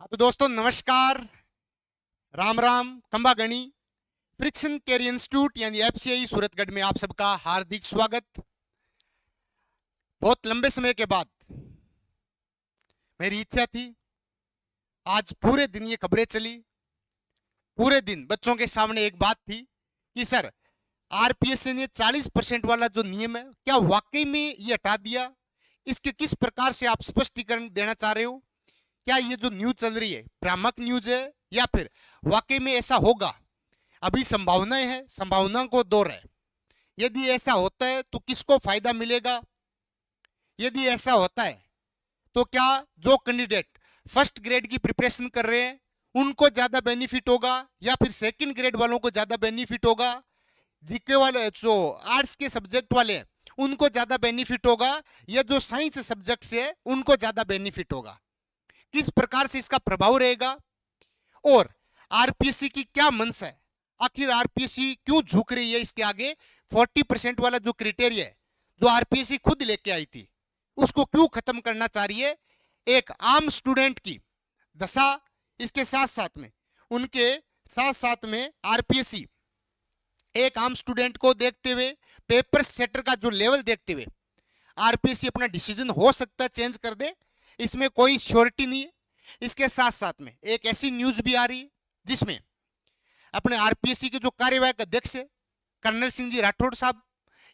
हाँ, तो दोस्तों नमस्कार, राम राम, कंबा गणी, फ्रिक्शन कैरियर इंस्टीट्यूट यानी एफसीआई सूरतगढ़ में आप सबका हार्दिक स्वागत। बहुत लंबे समय के बाद मेरी इच्छा थी, आज पूरे दिन ये खबरें चली, पूरे दिन बच्चों के सामने एक बात थी कि सर आरपीएससी ने 40% वाला जो नियम है क्या वाकई में ये हटा दिया। इसके किस प्रकार से आप स्पष्टीकरण देना चाह रहे हो? क्या ये जो न्यूज चल रही है भ्रामक न्यूज है या फिर वाकई में ऐसा होगा? अभी संभावनाएं हैं, संभावना को दौर है। यदि ऐसा होता है तो किसको फायदा मिलेगा? यदि ऐसा होता है तो क्या जो कैंडिडेट फर्स्ट ग्रेड की प्रिपरेशन कर रहे हैं उनको ज्यादा बेनिफिट होगा या फिर सेकंड ग्रेड वालों को ज्यादा बेनिफिट होगा? जीके वाले जो आर्ट्स के सब्जेक्ट वाले हैं उनको ज्यादा बेनिफिट होगा या जो साइंस सब्जेक्ट से है उनको ज्यादा बेनिफिट होगा? किस प्रकार से इसका प्रभाव रहेगा और आरपीएससी की क्या मंशा है? आखिर आरपीएससी क्यों झुक रही है इसके आगे? 40% वाला जो क्राइटेरिया है जो आरपीएससी खुद लेके आई थी उसको क्यों खत्म करना चाह रही है? एक आम स्टूडेंट की दशा, इसके साथ साथ में उनके साथ साथ में आरपीएससी एक आम स्टूडेंट को देखते हुए, पेपर सेटर का जो लेवल देखते हुए आरपीएससी अपना डिसीजन हो सकता है चेंज कर दे, इसमें कोई श्योरिटी नहीं है। इसके साथ साथ में एक ऐसी न्यूज भी आ रही है जिसमें अपने आरपीएससी के जो कार्यवाहक अध्यक्ष है कर्नल सिंह जी राठौड़ साहब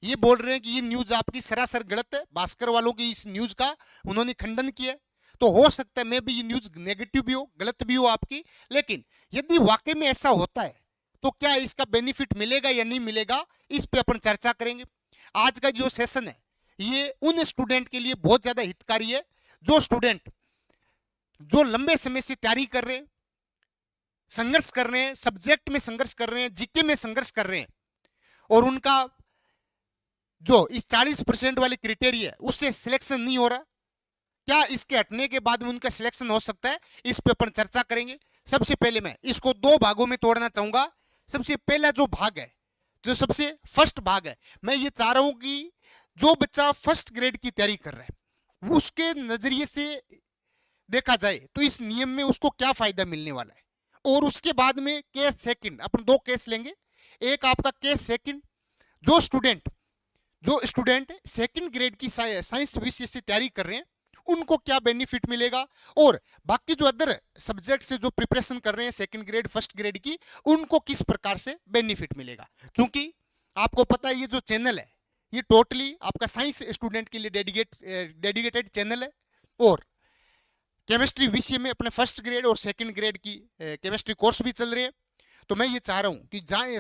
ये बोल रहे हैं कि ये न्यूज आपकी सरासर गलत है। भास्कर वालों की इस न्यूज का उन्होंने खंडन किया। तो हो सकता है मैं भी ये न्यूज नेगेटिव भी हो, गलत भी हो आपकी, लेकिन यदि वाकई में ऐसा होता है तो क्या इसका बेनिफिट मिलेगा या नहीं मिलेगा, इस पे अपन चर्चा करेंगे। आज का जो सेशन है ये उन स्टूडेंट के लिए बहुत ज्यादा हितकारी है जो स्टूडेंट जो लंबे समय से तैयारी कर रहे हैं, संघर्ष कर रहे हैं, सब्जेक्ट में संघर्ष कर रहे हैं, जीके में संघर्ष कर रहे हैं और उनका जो इस 40% वाले क्राइटेरिया उससे सिलेक्शन नहीं हो रहा। क्या इसके हटने के बाद में उनका सिलेक्शन हो सकता है? इस पे अपन चर्चा करेंगे। सबसे पहले मैं इसको दो भागों में तोड़ना चाहूंगा। सबसे पहला जो भाग है, जो सबसे फर्स्ट भाग है, मैं ये चाह रहा हूं कि जो बच्चा फर्स्ट ग्रेड की तैयारी कर रहा है उसके नजरिए से देखा जाए तो इस नियम में उसको क्या फायदा मिलने वाला है। और उसके बाद में केस सेकंड, अपन दो केस लेंगे। एक आपका केस सेकंड, जो स्टूडेंट सेकंड ग्रेड की साइंस विषय से तैयारी कर रहे हैं उनको क्या बेनिफिट मिलेगा, और बाकी जो अदर सब्जेक्ट से जो प्रिपरेशन कर रहे हैं सेकंड ग्रेड फर्स्ट ग्रेड की उनको किस प्रकार से बेनिफिट मिलेगा। क्योंकि आपको पता है ये जो चैनल है ये टोटली आपका साइंस स्टूडेंट के लिए डेडिकेटेड चैनल है और केमिस्ट्री विषय में अपने फर्स्ट ग्रेड और सेकंड ग्रेड की केमिस्ट्री कोर्स भी चल रहे हैं। तो मैं ये चाह रहा हूं कि जहां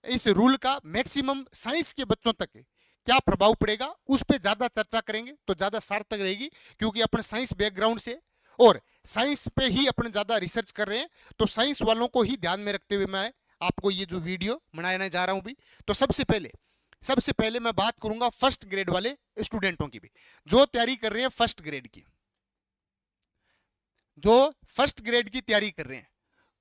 इस रूल का मैक्सिमम साइंस के बच्चों तक क्या प्रभाव पड़ेगा उस पर ज्यादा चर्चा करेंगे तो ज्यादा सार्थक रहेगी, क्योंकि अपने साइंस बैकग्राउंड से और साइंस पे ही अपने ज्यादा रिसर्च कर रहे हैं। तो साइंस वालों को ही ध्यान में रखते हुए मैं आपको ये जो वीडियो बनाने जा रहा हूं भी। तो सबसे पहले मैं बात करूंगा फर्स्ट ग्रेड वाले स्टूडेंटों की भी, जो तैयारी कर रहे हैं फर्स्ट ग्रेड की, जो फर्स्ट ग्रेड की तैयारी कर रहे हैं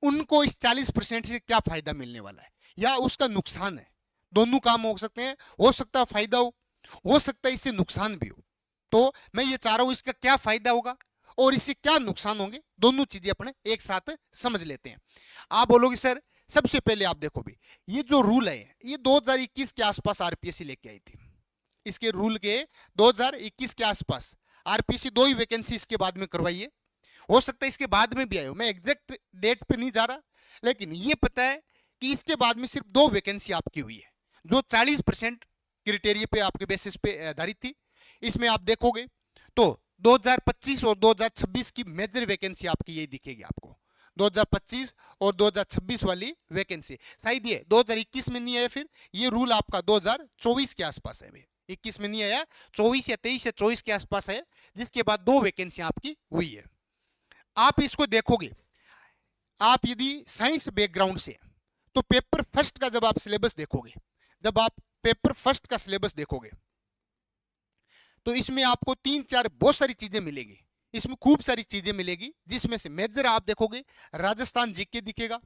उनको इस 40% से क्या फायदा मिलने वाला है या उसका नुकसान है। दोनों काम हो सकते हैं, हो सकता है फायदा हो सकता है इससे नुकसान भी हो। तो मैं ये चाह रहा हूं इसका क्या फायदा होगा और इससे क्या नुकसान होंगे, दोनों चीजें अपने एक साथ समझ लेते हैं। आप बोलोगे सर सबसे पहले आप देखो भी ये जो रूल है ये 2021 के आसपास आरपीएससी लेके आई थी। इसके रूल के 2021 के आसपास आरपीएससी 2 ही वैकेंसी इसके बाद में करवाई है। हो सकता है इसके बाद में भी आए हो, मैं एग्जैक्ट डेट पे नहीं जा रहा, लेकिन ये पता है कि इसके बाद में सिर्फ 2 वैकेंसी आपकी हुई है जो 40% क्राइटेरिया पे आपके बेसिस पे आधारित थी। इसमें आप देखोगे तो 2025 और 2026 की मेजर वैकेंसी आपकी यही दिखेगी आपको। 2025 और 2026 वाली वैकेंसी शायद ये 2021 में नहीं आया, फिर ये रूल आपका 2024 के आसपास है। 21 में नहीं आया, 24 या 23 या 24 के आसपास है, जिसके बाद 2 वैकेंसी आपकी हुई है। आप इसको देखोगे, आप यदि साइंस बैकग्राउंड से तो पेपर फर्स्ट का जब आप सिलेबस देखोगे, जब आप पेपर फर्स्ट का सिलेबस देखोगे तो इसमें आपको 3-4 बहुत सारी चीजें मिलेगी। इसमें खूब सारी चीजें मिलेगी जिसमें से मेजर आप देखोगे राजस्थान जीके दिखेगा,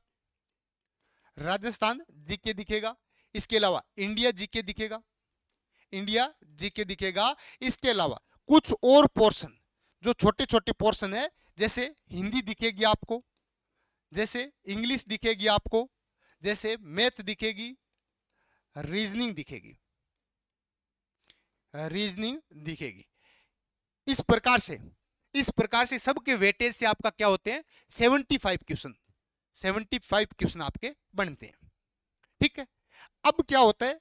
राजस्थान जीके दिखेगा। इसके अलावा इंडिया जीके दिखेगा, इंडिया जीके दिखेगा। इसके अलावा कुछ और पोर्शन जो छोटे छोटे पोर्शन है जैसे हिंदी दिखेगी आपको, जैसे इंग्लिश दिखेगी आपको, जैसे मैथ दिखेगी, रीजनिंग दिखेगी, रीजनिंग दिखेगी। इस प्रकार से सबके वेटेज से आपका क्या होते हैं 75 क्वेश्चन आपके बनते हैं। ठीक है, अब क्या होता है,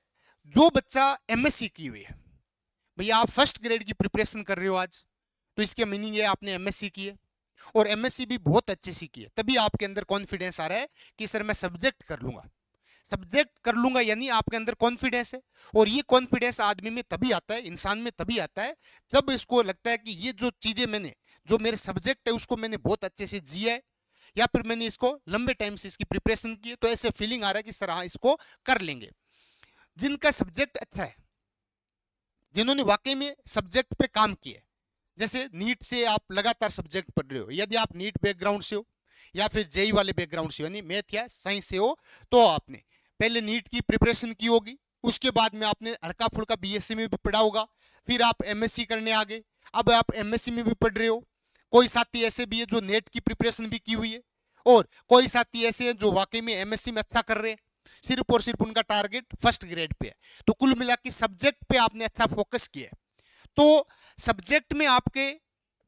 जो बच्चा एमएससी की हुई है, भैया आप फर्स्ट ग्रेड की प्रिपरेशन कर रहे हो आज, तो इसके मीनिंग है आपने एमएससी की है और एमएससी भी बहुत अच्छे से की है, तभी आपके अंदर कॉन्फिडेंस आ रहा है कि सर मैं सब्जेक्ट कर लूंगा, यानी आपके अंदर कॉन्फिडेंस है। और ये कॉन्फिडेंस आदमी में तभी आता है, इंसान में तभी आता है, जब इसको लगता है कि ये जो चीजें मैंने, जो मेरे सब्जेक्ट है उसको मैंने बहुत अच्छे से जिया है, या फिर मैंने इसको लंबे टाइम से इसकी प्रिपरेशन की है, तो ऐसे फीलिंग आ रहा है कि सर हाँ इसको कर लेंगे। जिनका सब्जेक्ट अच्छा है, जिन्होंने वाकई में सब्जेक्ट पे काम किया, जैसे नीट से आप लगातार सब्जेक्ट पढ़ रहे हो, यदि आप नीट बैकग्राउंड से हो या फिर जेई वाले बैकग्राउंड से हो, यानी मैथ या साइंस से हो, तो आपने पहले नीट की प्रिपरेशन की होगी, उसके बाद में आपने हल्का फुल्का बीएससी में भी पढ़ा होगा, फिर आप एमएससी करने आ गए, अब आप एमएससी में भी पढ़ रहे हो। कोई साथी ऐसे भी है जो नेट की प्रिपरेशन भी की हुई है, और कोई साथी ऐसे हैं जो वाकई में एमएससी में अच्छा कर रहे हैं, सिर्फ और सिर्फ उनका टारगेट फर्स्ट ग्रेड पे है। तो कुल मिला के सब्जेक्ट पे आपने अच्छा फोकस किया है, तो सब्जेक्ट में आपके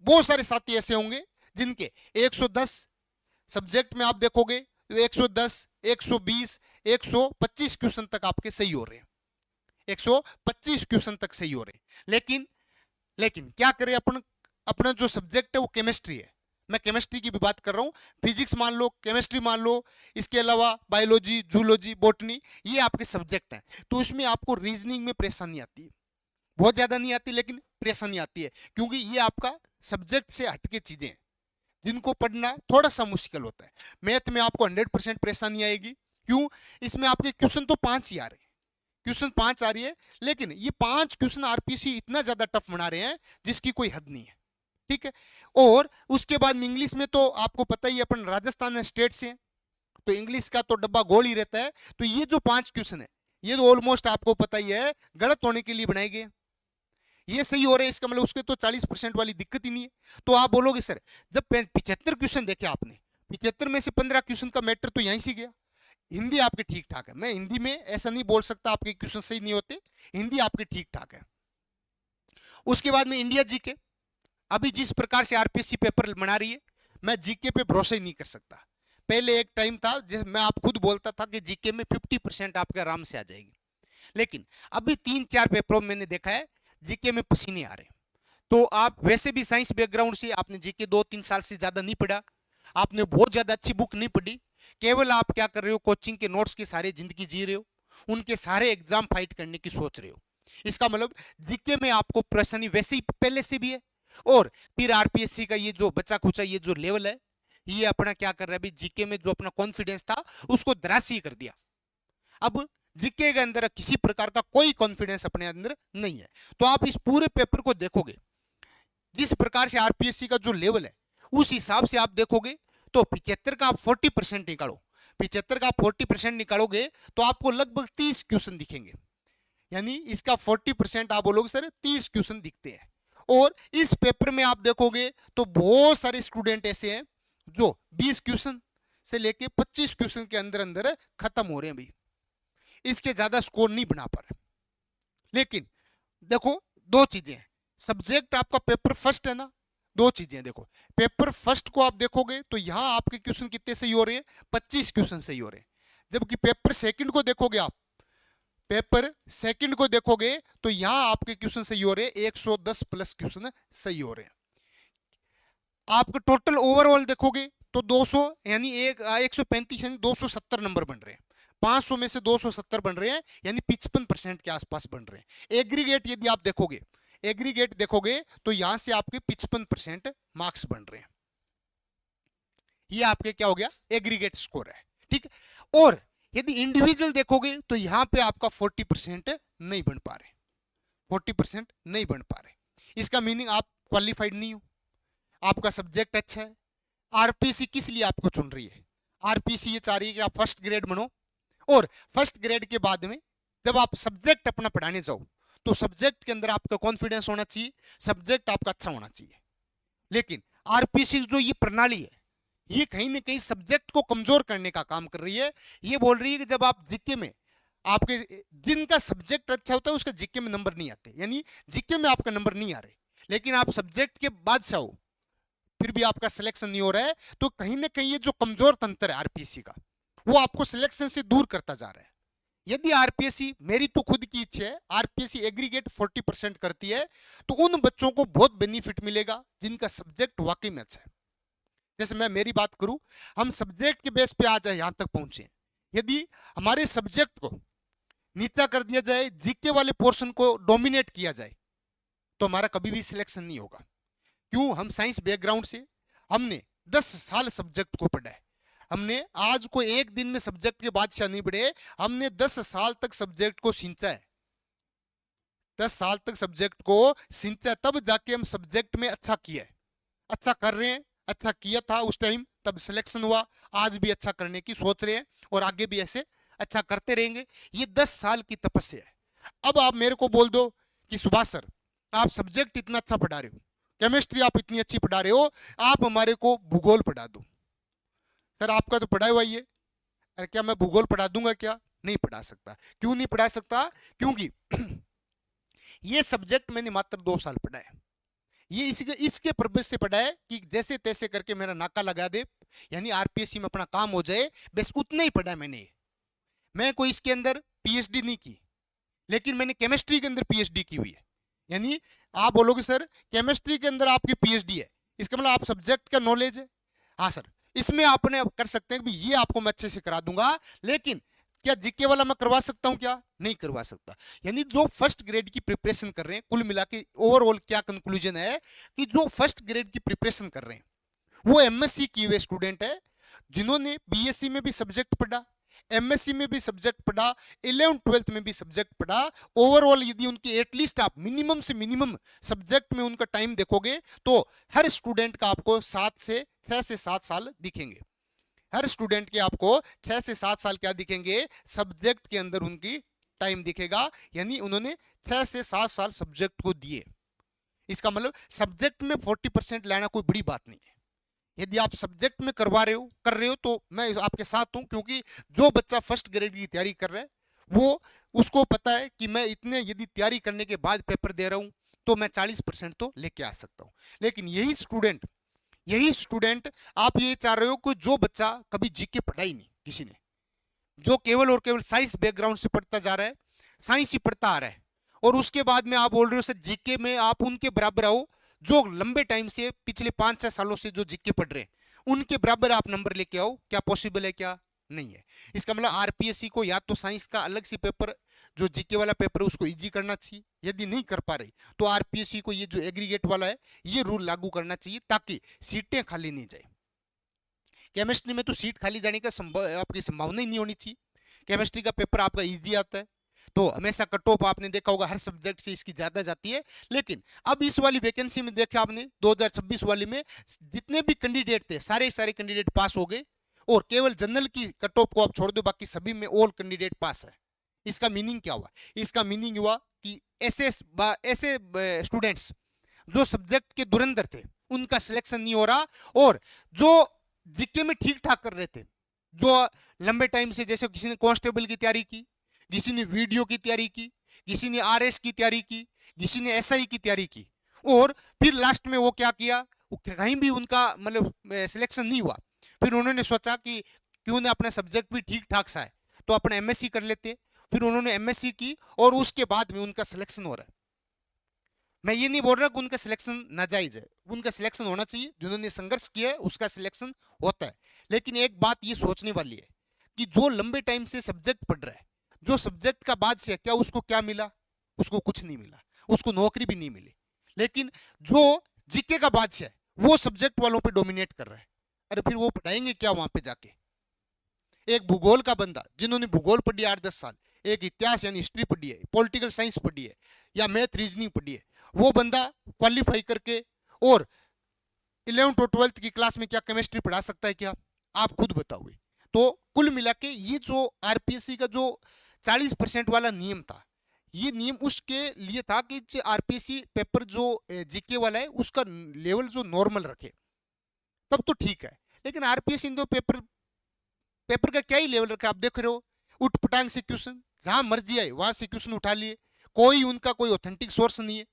बहुत सारे साथी ऐसे होंगे जिनके 110 सब्जेक्ट में आप देखोगे तो 110, 120, 125 क्वेश्चन तक आपके सही हो रहे हैं, 125 क्वेश्चन तक सही हो रहे हैं। लेकिन क्या करें, अपना जो सब्जेक्ट है वो केमिस्ट्री है, मैं केमिस्ट्री की भी बात कर रहा हूँ, फिजिक्स मान लो, केमिस्ट्री मान लो, इसके अलावा बायोलॉजी, जूलॉजी, बॉटनी, ये आपके सब्जेक्ट हैं, तो इसमें आपको रीजनिंग में परेशानी आती है, बहुत ज्यादा नहीं आती लेकिन परेशानी आती है, क्योंकि ये आपका सब्जेक्ट से हटके चीजें हैं जिनको पढ़ना थोड़ा सा मुश्किल होता है। मैथ में आपको 100% परेशानी आएगी, क्यों, इसमें आपके क्वेश्चन तो 5 ही आ रहे हैं, क्वेश्चन 5 आ रही है, लेकिन ये 5 क्वेश्चन आरपीसी इतना ज्यादा टफ बना रहे हैं जिसकी कोई हद नहीं है। ठीक है, और उसके बाद में इंग्लिश में तो आपको पता ही, अपन राजस्थान स्टेट से, तो इंग्लिश का तो डब्बा गोल ही रहता है, तो ये जो 5 क्वेश्चन है ये तो ऑलमोस्ट आपको पता ही है गलत होने के लिए बनाए गए, ये सही हो रहे हैं, इसका मतलब उसके तो 40% वाली दिक्कत ही नहीं है। तो आप बोलोगे सर जब 75 क्वेश्चन देखे आपने, 75 में से 15 क्वेश्चन का मैटर तो यहीं से गया, हिंदी आपके ठीक ठाक है, मैं हिंदी में ऐसा नहीं बोल सकता आपके क्वेश्चन सही नहीं होते, हिंदी आपके ठीक ठाक है। उसके बाद में इंडिया जीके, अभी जिस प्रकार से आरपीएससी पेपर बना रही है, मैं जीके पे भरोसा ही नहीं कर सकता। पहले एक टाइम था जिस मैं आप खुद बोलता था कि जीके में 50% आपके आराम से आ जाएगी, लेकिन अभी 3-4 पेपरों में मैंने देखा है जीके में पसीने आ रहे हैं। तो आप वैसे भी साइंस बैकग्राउंड से, आपने जीके 2-3 साल से ज्यादा नहीं पढ़ा, आपने बहुत ज्यादा अच्छी बुक नहीं पढ़ी, केवल आप क्या कर रहे हो, कोचिंग के नोट्स के सारे जिंदगी जी रहे हो, उनके सारे एग्जाम फाइट करने की सोच रहे हो। इसका मतलब जीके में आपको परेशानी वैसे ही पहले से भी है, और फिर आरपीएससी का ये जो बचा खुचा ये जो लेवल है, ये अपना क्या कर रहा है, अभी जीके में जो अपना कॉन्फिडेंस था उसको धराशायी कर दिया। अब जीके के अंदर किसी प्रकार का कोई कॉन्फिडेंस अपने अंदर नहीं है। तो आप इस पूरे पेपर को देखोगे, जिस प्रकार से आरपीएससी का जो लेवल है उस हिसाब से आप देखोगे, तो 75 का आप 40% निकालो, 75 का आप 40% निकालोगे तो आपको लगभग 30 क्वेश्चन दिखेंगे, यानी इसका 40% आप बोलोगे सर 30 क्वेश्चन दिखते हैं। और इस पेपर में आप देखोगे तो बहुत सारे स्टूडेंट ऐसे हैं जो 20 क्वेश्चन से लेके 25 क्वेश्चन के अंदर अंदर खत्म हो रहे हैं, भाई इसके ज्यादा स्कोर नहीं बना पा रहे। लेकिन देखो दो चीजें हैं, सब्जेक्ट आपका पेपर फर्स्ट है ना, दो चीजें देखो, पेपर फर्स्ट को आप देखोगे तो यहां आपके क्वेश्चन कितने सही हो रहे हैं, 25 क्वेश्चन सही हो रहे हैं, जबकि पेपर सेकंड को देखोगे, आप पेपर सेकंड को देखोगे तो यहां आपके क्वेश्चन सही हो रहे हैं 110 प्लस क्वेश्चन सही हो रहे हैं। आपका टोटल ओवरऑल देखोगे तो 200 यानी 135 यानी 270 नंबर बन रहे हैं, 500 में से 270 बन रहे हैं, यानी 55% के आसपास बन रहे हैं। एग्रीगेट यदि आप देखोगे, एग्रीगेट देखोगे तो यहां से आपके 55% मार्क्स बन रहे हैं, ये आपके क्या हो गया, एग्रीगेट स्कोर है। ठीक है, और यदि इंडिविजुअल देखोगे तो यहां पे आपका 40% नहीं बन पा रहे, 40% नहीं बन पा रहे, इसका मीनिंग आप क्वालिफाइड नहीं हो, आपका सब्जेक्ट अच्छा है। आरपीसी किस लिए आपको चुन रही है, आरपीसी ये चाह रही है कि आप फर्स्ट ग्रेड बनो, और फर्स्ट ग्रेड के बाद में जब आप सब्जेक्ट अपना पढ़ाने जाओ तो सब्जेक्ट के अंदर आपका कॉन्फिडेंस होना चाहिए, सब्जेक्ट आपका अच्छा होना चाहिए। लेकिन आरपीएससी जो ये प्रणाली है ये कहीं ना कहीं सब्जेक्ट को कमजोर करने का काम कर रही है। ये बोल रही है कि जब आप जीके में आपके जिनका सब्जेक्ट अच्छा होता है उसका जीके में नंबर नहीं आते, यानी जीके में आपका नंबर नहीं आ रहे, लेकिन आप सब्जेक्ट के बादशाह हो फिर भी आपका सिलेक्शन नहीं हो रहा है, तो कहीं ना कहीं ये जो कमजोर तंत्र है आरपीएससी का वो आपको सिलेक्शन से दूर करता जा रहा है। यदि आरपीएससी, मेरी तो खुद की इच्छा है, आरपीएससी एग्रीगेट 40% करती है तो उन बच्चों को बहुत बेनिफिट मिलेगा जिनका सब्जेक्ट वाकई में अच्छा है। जैसे मैं मेरी बात करूं, हम सब्जेक्ट के बेस पे आज यहां तक पहुंचे। यदि हमारे सब्जेक्ट को नीचा कर दिया जाए, जीके वाले पोर्शन को डोमिनेट किया जाए, तो हमारा कभी भी सिलेक्शन नहीं होगा। क्यों? हम साइंस बैकग्राउंड से, हमने 10 साल सब्जेक्ट को पढ़ा है। हमने आज को एक दिन में सब्जेक्ट के बादशाह नहीं बढ़े, हमने 10 साल तक सब्जेक्ट को सिंचा है। 10 साल तक सब्जेक्ट को सिंचा, तब जाके हम सब्जेक्ट में अच्छा किया है, अच्छा कर रहे हैं। अच्छा किया था उस टाइम, तब सिलेक्शन हुआ, आज भी अच्छा करने की सोच रहे हैं और आगे भी ऐसे अच्छा करते रहेंगे। ये 10 साल की तपस्या है। अब आप मेरे को बोल दो कि सुभाष सर आप सब्जेक्ट इतना अच्छा पढ़ा रहे हो, केमिस्ट्री आप इतनी अच्छी पढ़ा रहे हो, आप हमारे को भूगोल पढ़ा दो। सर आपका तो पढ़ा हुआ ही है। अरे क्या मैं भूगोल पढ़ा दूंगा? क्या नहीं पढ़ा सकता। क्यों नहीं पढ़ा सकता? क्योंकि ये सब्जेक्ट मैंने मात्र 2 साल पढ़ा है। ये इसके पर्पज से पढ़ा है कि जैसे तैसे करके मेरा नाका लगा दे, यानी आरपीएससी में अपना काम हो जाए, बस उतना ही पढ़ा है मैंने। मैं कोई इसके अंदर पीएचडी नहीं की, लेकिन मैंने केमिस्ट्री के अंदर पीएचडी की हुई है। यानी आप बोलोगे सर केमिस्ट्री के अंदर आपकी पीएचडी है, इसका मतलब आप सब्जेक्ट का नॉलेज है। हाँ सर, इसमें आपने कर सकते हैं कि ये आपको मैं अच्छे से करा दूंगा, लेकिन क्या जीके वाला मैं करवा सकता हूं? क्या नहीं करवा सकता। यानी जो फर्स्ट ग्रेड की प्रिपरेशन कर रहे हैं, कुल मिला के ओवरऑल क्या कंक्लूजन है कि जो फर्स्ट ग्रेड की प्रिपरेशन कर रहे हैं वो एमएससी किए हुए स्टूडेंट है, जिन्होंने बीएससी में भी सब्जेक्ट पढ़ा, एमएससी में भी सब्जेक्ट पढ़ा, 11th-12th में भी सब्जेक्ट पढ़ा। ओवरऑल यदि उनके एटलीस्ट आप मिनिमम से मिनिमम सब्जेक्ट में उनका टाइम देखोगे तो हर स्टूडेंट का आपको 6 से 7 साल दिखेंगे। हर स्टूडेंट के आपको 6 से 7 साल क्या दिखेंगे? सब्जेक्ट के अंदर उनकी टाइम दिखेगा। यानी उन्होंने 6 से 7 साल सब्जेक्ट को दिए। इसका मतलब सब्जेक्ट में 40% लाना कोई बड़ी बात नहीं है। यदि आप सब्जेक्ट में कर रहे हो तो मैं आपके साथ हूं, क्योंकि जो बच्चा फर्स्ट ग्रेड की तैयारी कर रहा है वो, उसको पता है कि मैं इतने यदि तैयारी करने के बाद पेपर दे रहा हूं तो मैं 40% तो लेके आ सकता हूं। लेकिन यही स्टूडेंट आप ये चाह रहे हो कि जो बच्चा कभी जीके पढ़ा ही नहीं किसी ने, जो केवल और केवल साइंस बैकग्राउंड से पढ़ता जा रहा है, साइंस ही पढ़ता आ रहा है, और उसके बाद में आप बोल रहे हो सर जीके में आप उनके बराबर आओ जो लंबे टाइम से पिछले 5-6 सालों से जो जीके पढ़ रहे हैं, उनके बराबर आप नंबर लेके आओ। क्या पॉसिबल है? क्या नहीं है। इसका मतलब आरपीएससी को या तो साइंस का अलग से पेपर, जो जीके वाला पेपर है उसको इजी करना चाहिए। यदि नहीं कर पा रही तो आरपीएससी को ये जो एग्रीगेट वाला है ये रूल लागू करना चाहिए, ताकि सीटें खाली नहीं जाए। केमिस्ट्री में तो सीट खाली जाने का आपकी संभावना ही नहीं होनी चाहिए। केमिस्ट्री का पेपर आपका इजी आता है तो हमेशा कट ऑफ आपने देखा होगा हर सब्जेक्ट से इसकी ज्यादा जाती है। लेकिन अब इस वाली वैकेंसी में देखा आपने 2026 वाली में जितने भी कैंडिडेट थे सारे कैंडिडेट पास हो गए, और केवल जनरल की कट ऑफ को आप छोड़ दो, बाकी सभी में ऑल कैंडिडेट पास है। इसका मीनिंग क्या हुआ? इसका मीनिंग हुआ कि ऐसे स्टूडेंट्स जो सब्जेक्ट के धुरंधर थे उनका सिलेक्शन नहीं हो रहा, और जो जीके में ठीक ठाक कर रहे थे, जो लंबे टाइम से, जैसे किसी ने कांस्टेबल की तैयारी की, किसी ने वीडियो की तैयारी की, किसी ने आरएस की तैयारी की, किसी ने एसआई की तैयारी की, और फिर लास्ट में वो क्या किया, कहीं भी उनका मतलब सिलेक्शन नहीं हुआ। फिर उन्होंने सोचा कि क्यों ना अपना सब्जेक्ट भी ठीक ठाक सा है तो अपना एमएससी कर लेते। फिर उन्होंने एमएससी की और उसके बाद में उनका सिलेक्शन हो रहा है। मैं ये नहीं बोल रहा कि उनका सिलेक्शन नाजायज है, उनका सिलेक्शन होना चाहिए, जिन्होंने संघर्ष किया है उसका सिलेक्शन होता है। लेकिन एक बात ये सोचने वाली है कि जो लंबे टाइम से सब्जेक्ट पढ़ रहा है, जो सब्जेक्ट का बाद से क्या उसको क्या मिला? उसको कुछ नहीं मिला, उसको नौकरी भी नहीं मिली। लेकिन जो जीके का बाद से है वो सब्जेक्ट वालों पे डोमिनेट कर रहा है। अरे फिर वो पढ़ाएंगे क्या वहां पे जाके? एक भूगोल का बंदा जिन्होंने भूगोल पढ़ी 8-10 साल, एक इतिहास यानी हिस्ट्री पढ़ी है, पॉलिटिकल साइंस पढ़ी है, या मैथ रीजनिंग पढ़ी है, वो बंदा क्वालिफाई करके और 11th और 12th की क्लास में क्या केमिस्ट्री पढ़ा सकता है? क्या आप खुद बताओगे? तो कुल मिला के ये जो आरपीएससी का जो 40% वाला नियम था, ये नियम उसके लिए था कि आरपीएससी पेपर जो जीके वाला है उसका लेवल जो नॉर्मल रखे, तब तो ठीक है। लेकिन आरपीएससी ने तो पेपर का क्या ही लेवल रखा, आप देख रहे हो, उठ पटांग से क्वेश्चन, जहां मर्जी आए वहां से क्वेश्चन उठा लिए, कोई उनका कोई ऑथेंटिक सोर्स नहीं है।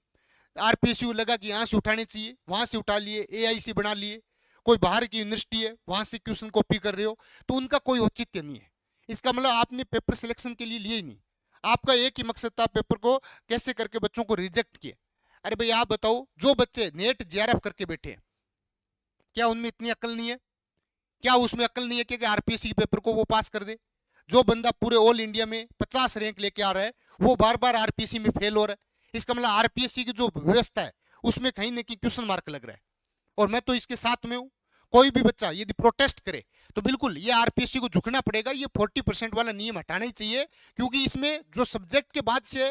आरपीएसयू लगा कि यहाँ से उठाने चाहिए, वहां से उठा लिए, एआई से बना लिए, कोई बाहर की यूनिवर्सिटी है वहां से क्वेश्चन कॉपी कर रहे हो, तो उनका कोई औचित्य नहीं है। इसका मतलब आपने पेपर सिलेक्शन के लिए लिए ही नहीं, आपका एक ही मकसद था पेपर को कैसे करके बच्चों को रिजेक्ट किए। अरे भाई आप बताओ, जो बच्चे नेट जेआरएफ करके बैठे हैं, क्या उनमें इतनी अकल नहीं है? क्या उसमें अकल नहीं है कि आरपीएससी के पेपर को वो पास कर दे? जो बंदा पूरे ऑल इंडिया में 50 रैंक लेके आ रहा है, वो बार बार आरपीएससी में फेल हो रहा है। इसका मतलब आरपीएससी की जो व्यवस्था है उसमें कहीं ना कहीं क्वेश्चन मार्क लग रहा है। और मैं तो इसके साथ में हूं। कोई भी बच्चा यदि प्रोटेस्ट करे तो बिल्कुल ये आरपीएससी को झुकना पड़ेगा, ये 40% वाला नियम हटाना ही चाहिए, क्योंकि इसमें जो सब्जेक्ट के बाद से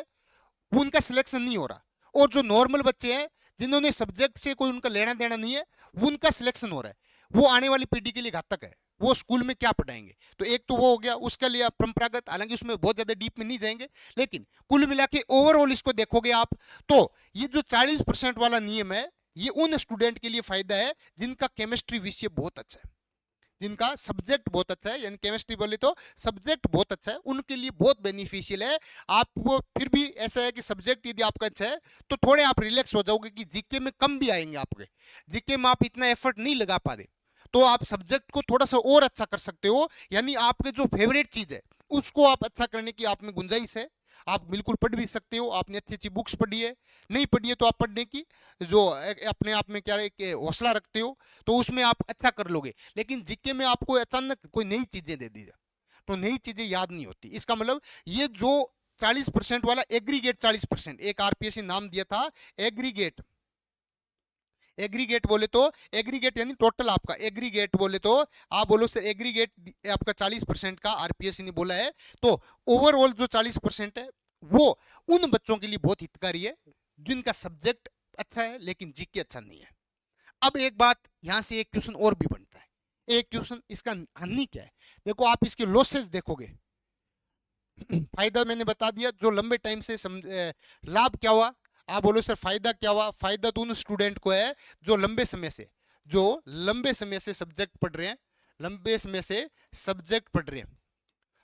वो उनका सिलेक्शन नहीं हो रहा, और जो नॉर्मल बच्चे हैं जिन्होंने सब्जेक्ट से कोई उनका लेना देना नहीं है, वो उनका सिलेक्शन हो रहा है। वो आने वाली पीढ़ी के लिए घातक है। वो स्कूल में क्या पढ़ाएंगे? तो एक तो वो हो गया, उसके लिए परंपरागत, हालांकि उसमें बहुत ज्यादा डीप में नहीं जाएंगे, लेकिन कुल मिला के ओवरऑल इसको देखोगे आप, तो ये जो 40% वाला नियम है, ये उन स्टूडेंट के लिए फायदा है जिनका केमिस्ट्री विषय बहुत अच्छा है, जिनका सब्जेक्ट बहुत अच्छा है, यानी केमिस्ट्री बोले तो सब्जेक्ट बहुत अच्छा है, उनके लिए बहुत बेनिफिशियल है। आपको फिर भी ऐसा है कि सब्जेक्ट यदि आपका अच्छा है तो थोड़े आप रिलैक्स हो जाओगे कि जीके में कम भी आएंगे आपके, जीके में आप इतना एफर्ट नहीं लगा पा रहे, तो आप सब्जेक्ट को थोड़ा सा और अच्छा कर सकते हो, यानी आपके जो फेवरेट चीज है उसको आप अच्छा करने की आप में गुंजाइश है। आप बिल्कुल पढ़ भी सकते हो, आपने अच्छी अच्छी बुक्स पढ़ी है, नहीं पढ़ी है तो आप पढ़ने की जो अपने आप में क्या है हौसला रखते हो, तो उसमें आप अच्छा कर लोगे। लेकिन जीके में आपको अचानक कोई नई चीजें दे दी जाए तो नई चीजें याद नहीं होती। इसका मतलब ये जो 40% वाला एग्रीगेट 40%, एक आरपीएससी नाम दिया था एग्रीगेट, एग्रीगेट बोले तो, एग्रीगेट यानी टोटल आपका, एग्रीगेट बोले तो आप बोलो सर एग्रीगेट आपका 40% का आरपीएससी ने बोला है, तो ओवरऑल जो 40% है वो उन बच्चों के लिए बहुत हितकारी है जिनका सब्जेक्ट अच्छा है लेकिन जीके अच्छा नहीं है। अब एक बात यहां से एक क्वेश्चन और भी बनता है, एक क्वेश्चन इसका हानि क्या है? देखो आप इसके लॉसेस देखोगे, फायदा मैंने बता दिया, जो लंबे टाइम से लाभ क्या हुआ? आप बोलो सर फायदा क्या हुआ? फायदा तो उन स्टूडेंट को है जो लंबे समय से सब्जेक्ट पढ़ रहे हैं, लंबे समय से सब्जेक्ट पढ़ रहे हैं,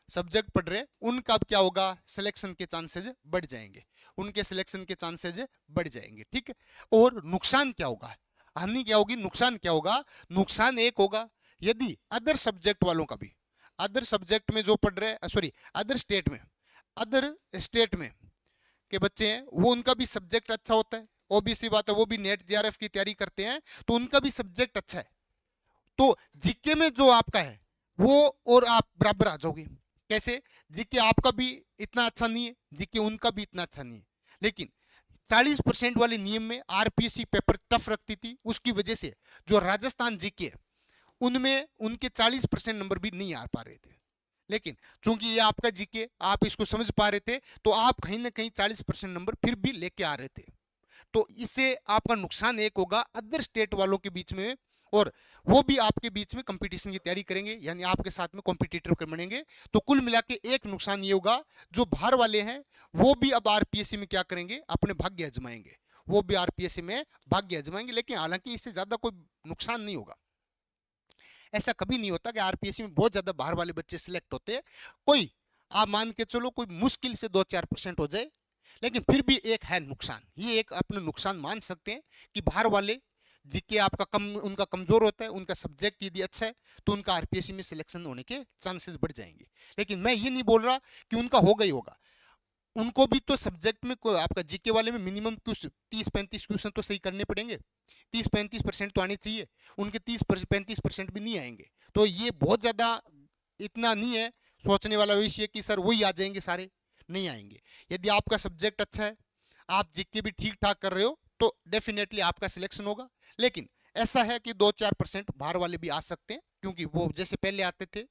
सब्जेक्ट पढ़ रहे हैं, उनका अब क्या होगा? सिलेक्शन के चांसेस बढ़ जाएंगे, उनके सिलेक्शन के चांसेस बढ़ जाएंगे, ठीक है। और नुकसान क्या होगा? हानि क्या होगी? नुकसान क्या होगा? नुकसान एक होगा, यदि अदर सब्जेक्ट वालों का भी, अदर सब्जेक्ट में जो पढ़ रहे हैं, सॉरी अदर स्टेट में के बच्चे हैं, वो उनका भी सब्जेक्ट अच्छा होता है, ओबीसी बात है, वो भी नेट जेआरएफ की तैयारी करते हैं, तो उनका भी सब्जेक्ट अच्छा है, तो जीके में जो आपका है वो और आप बराबर आ जाओगे। कैसे? जीके आपका भी इतना अच्छा नहीं है, जीके उनका भी इतना अच्छा नहीं है, लेकिन 40% वाले नियम में आरपीएससी पेपर टफ रखती थी, उसकी वजह से जो राजस्थान जीके है उनमें उनके 40% नंबर भी नहीं आ पा रहे थे। लेकिन चूंकि ये आपका जीके, आप इसको समझ पा रहे थे, तो आप कहीं ना कहीं 40% नंबर फिर भी लेके आ रहे थे। तो इससे आपका नुकसान एक होगा अदर स्टेट वालों के बीच में, और वो भी आपके बीच में कंपटीशन की तैयारी करेंगे, यानी आपके साथ में कॉम्पिटिटर बनेंगे। तो कुल मिला के एक नुकसान ये होगा, जो बाहर वाले हैं वो भी अब आरपीएससी में क्या करेंगे? अपने भाग्य आजमाएंगे, वो भी आरपीएससी में भाग्य आजमाएंगे, लेकिन हालांकि इससे ज्यादा कोई नुकसान नहीं होगा। ऐसा कभी नहीं होता कि आरपीएससी में बहुत ज्यादा बाहर वाले बच्चे सिलेक्ट होते हैं, कोई आप मान के चलो कोई मुश्किल से 2-4% हो जाए, लेकिन फिर भी एक है नुकसान, ये एक अपने नुकसान मान सकते हैं कि बाहर वाले जीके आपका कम, उनका कमजोर होता है, उनका सब्जेक्ट यदि अच्छा है तो उनका आरपीएससी में सिलेक्शन होने के चांसेस बढ़ जाएंगे। लेकिन मैं ये नहीं बोल रहा कि उनका होगा ही होगा, उनको भी तो सब्जेक्ट में आपका जीके वाले में मिनिमम 30-35 क्वेश्चन तो सही करने पड़ेंगे, 30-35% तो आने चाहिए, उनके 30-35% भी नहीं आएंगे। तो ये बहुत ज्यादा इतना नहीं है सोचने वाला विषय कि सर वही आ जाएंगे सारे, नहीं आएंगे। यदि आपका सब्जेक्ट अच्छा है, आप जीके भी ठीक ठाक कर रहे हो, तो डेफिनेटली आपका सिलेक्शन होगा। लेकिन ऐसा है कि 2-4% बाहर वाले भी आ सकते हैं, क्योंकि वो जैसे पहले आते थे,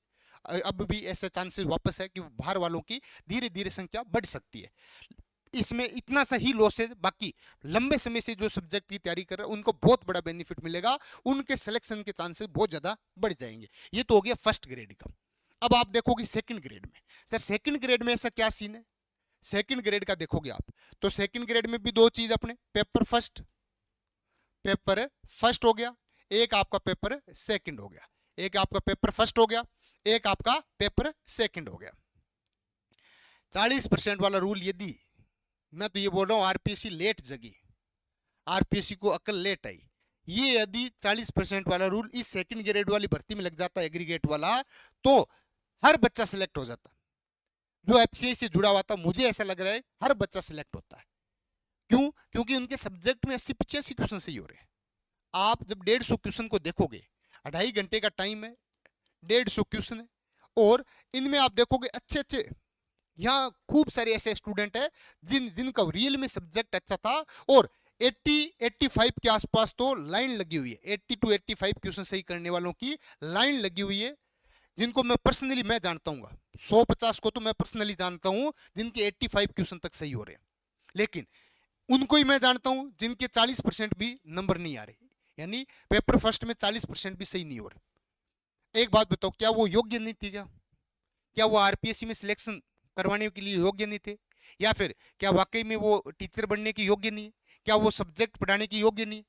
अब भी ऐसा चांसेस वापस है कि बाहर वालों की धीरे धीरे संख्या बढ़ सकती है। इसमें इतना सा ही लॉस है, बाकी लंबे समय से जो सब्जेक्ट की तैयारी कर रहे हैं उनको बहुत बड़ा बेनिफिट मिलेगा, उनके सिलेक्शन के चांसेस बहुत ज्यादा बढ़ जाएंगे। ये तो हो गया फर्स्ट ग्रेड का। अब आप देखोगे सेकंड ग्रेड में, सर सेकंड ग्रेड में ऐसा क्या सीन है? सेकंड ग्रेड का देखोगे आप, तो सेकंड ग्रेड में भी दो चीज अपने, पेपर फर्स्ट हो गया, एक आपका पेपर सेकंड हो गया, एक आपका पेपर फर्स्ट हो गया, एक आपका पेपर सेकंड हो गया। 40% वाला रूल, यदि मैं तो ये बोल रहा हूं आरपीएससी लेट जगी, आरपीएससी को अकल लेट आई, ये यदि 40% वाला रूल इस सेकंड ग्रेड वाली भर्ती में लग जाता एग्रीगेट वाला, तो हर बच्चा सिलेक्ट हो जाता। जो एफसीआई से जुड़ा हुआ था, मुझे ऐसा लग रहा है हर बच्चा सिलेक्ट होता है। क्यों? क्योंकि उनके सब्जेक्ट में 80-85 क्वेश्चन सही हो रहे हैं। आप जब 150 क्वेश्चन को देखोगे, 2.5 घंटे का टाइम है, 150 क्वेश्चन है, और इनमें आप देखोगे अच्छे अच्छे, यहाँ खूब सारे ऐसे स्टूडेंट है जिनका रियल में सब्जेक्ट अच्छा था, और 80-85 के आसपास तो लाइन लगी हुई है। 80 to 85 क्वेश्चन सही करने वालों की लाइन लगी हुई है, जिनको मैं पर्सनली मैं जानता हूँ। 150 को तो मैं पर्सनली जानता हूँ जिनके 85 क्वेश्चन तक सही हो रहे हैं, लेकिन उनको ही मैं जानता हूँ जिनके 40% भी नंबर नहीं आ रहे, यानी पेपर फर्स्ट में 40% भी सही नहीं हो रहे। एक बात बताओ, क्या वो योग्य नहीं थी? क्या वो आरपीएससी में सिलेक्शन करवाने के लिए योग्य नहीं थे? या फिर क्या वाकई में वो टीचर बनने की योग्य नहीं? क्या वो सब्जेक्ट पढ़ाने की योग्य नहीं?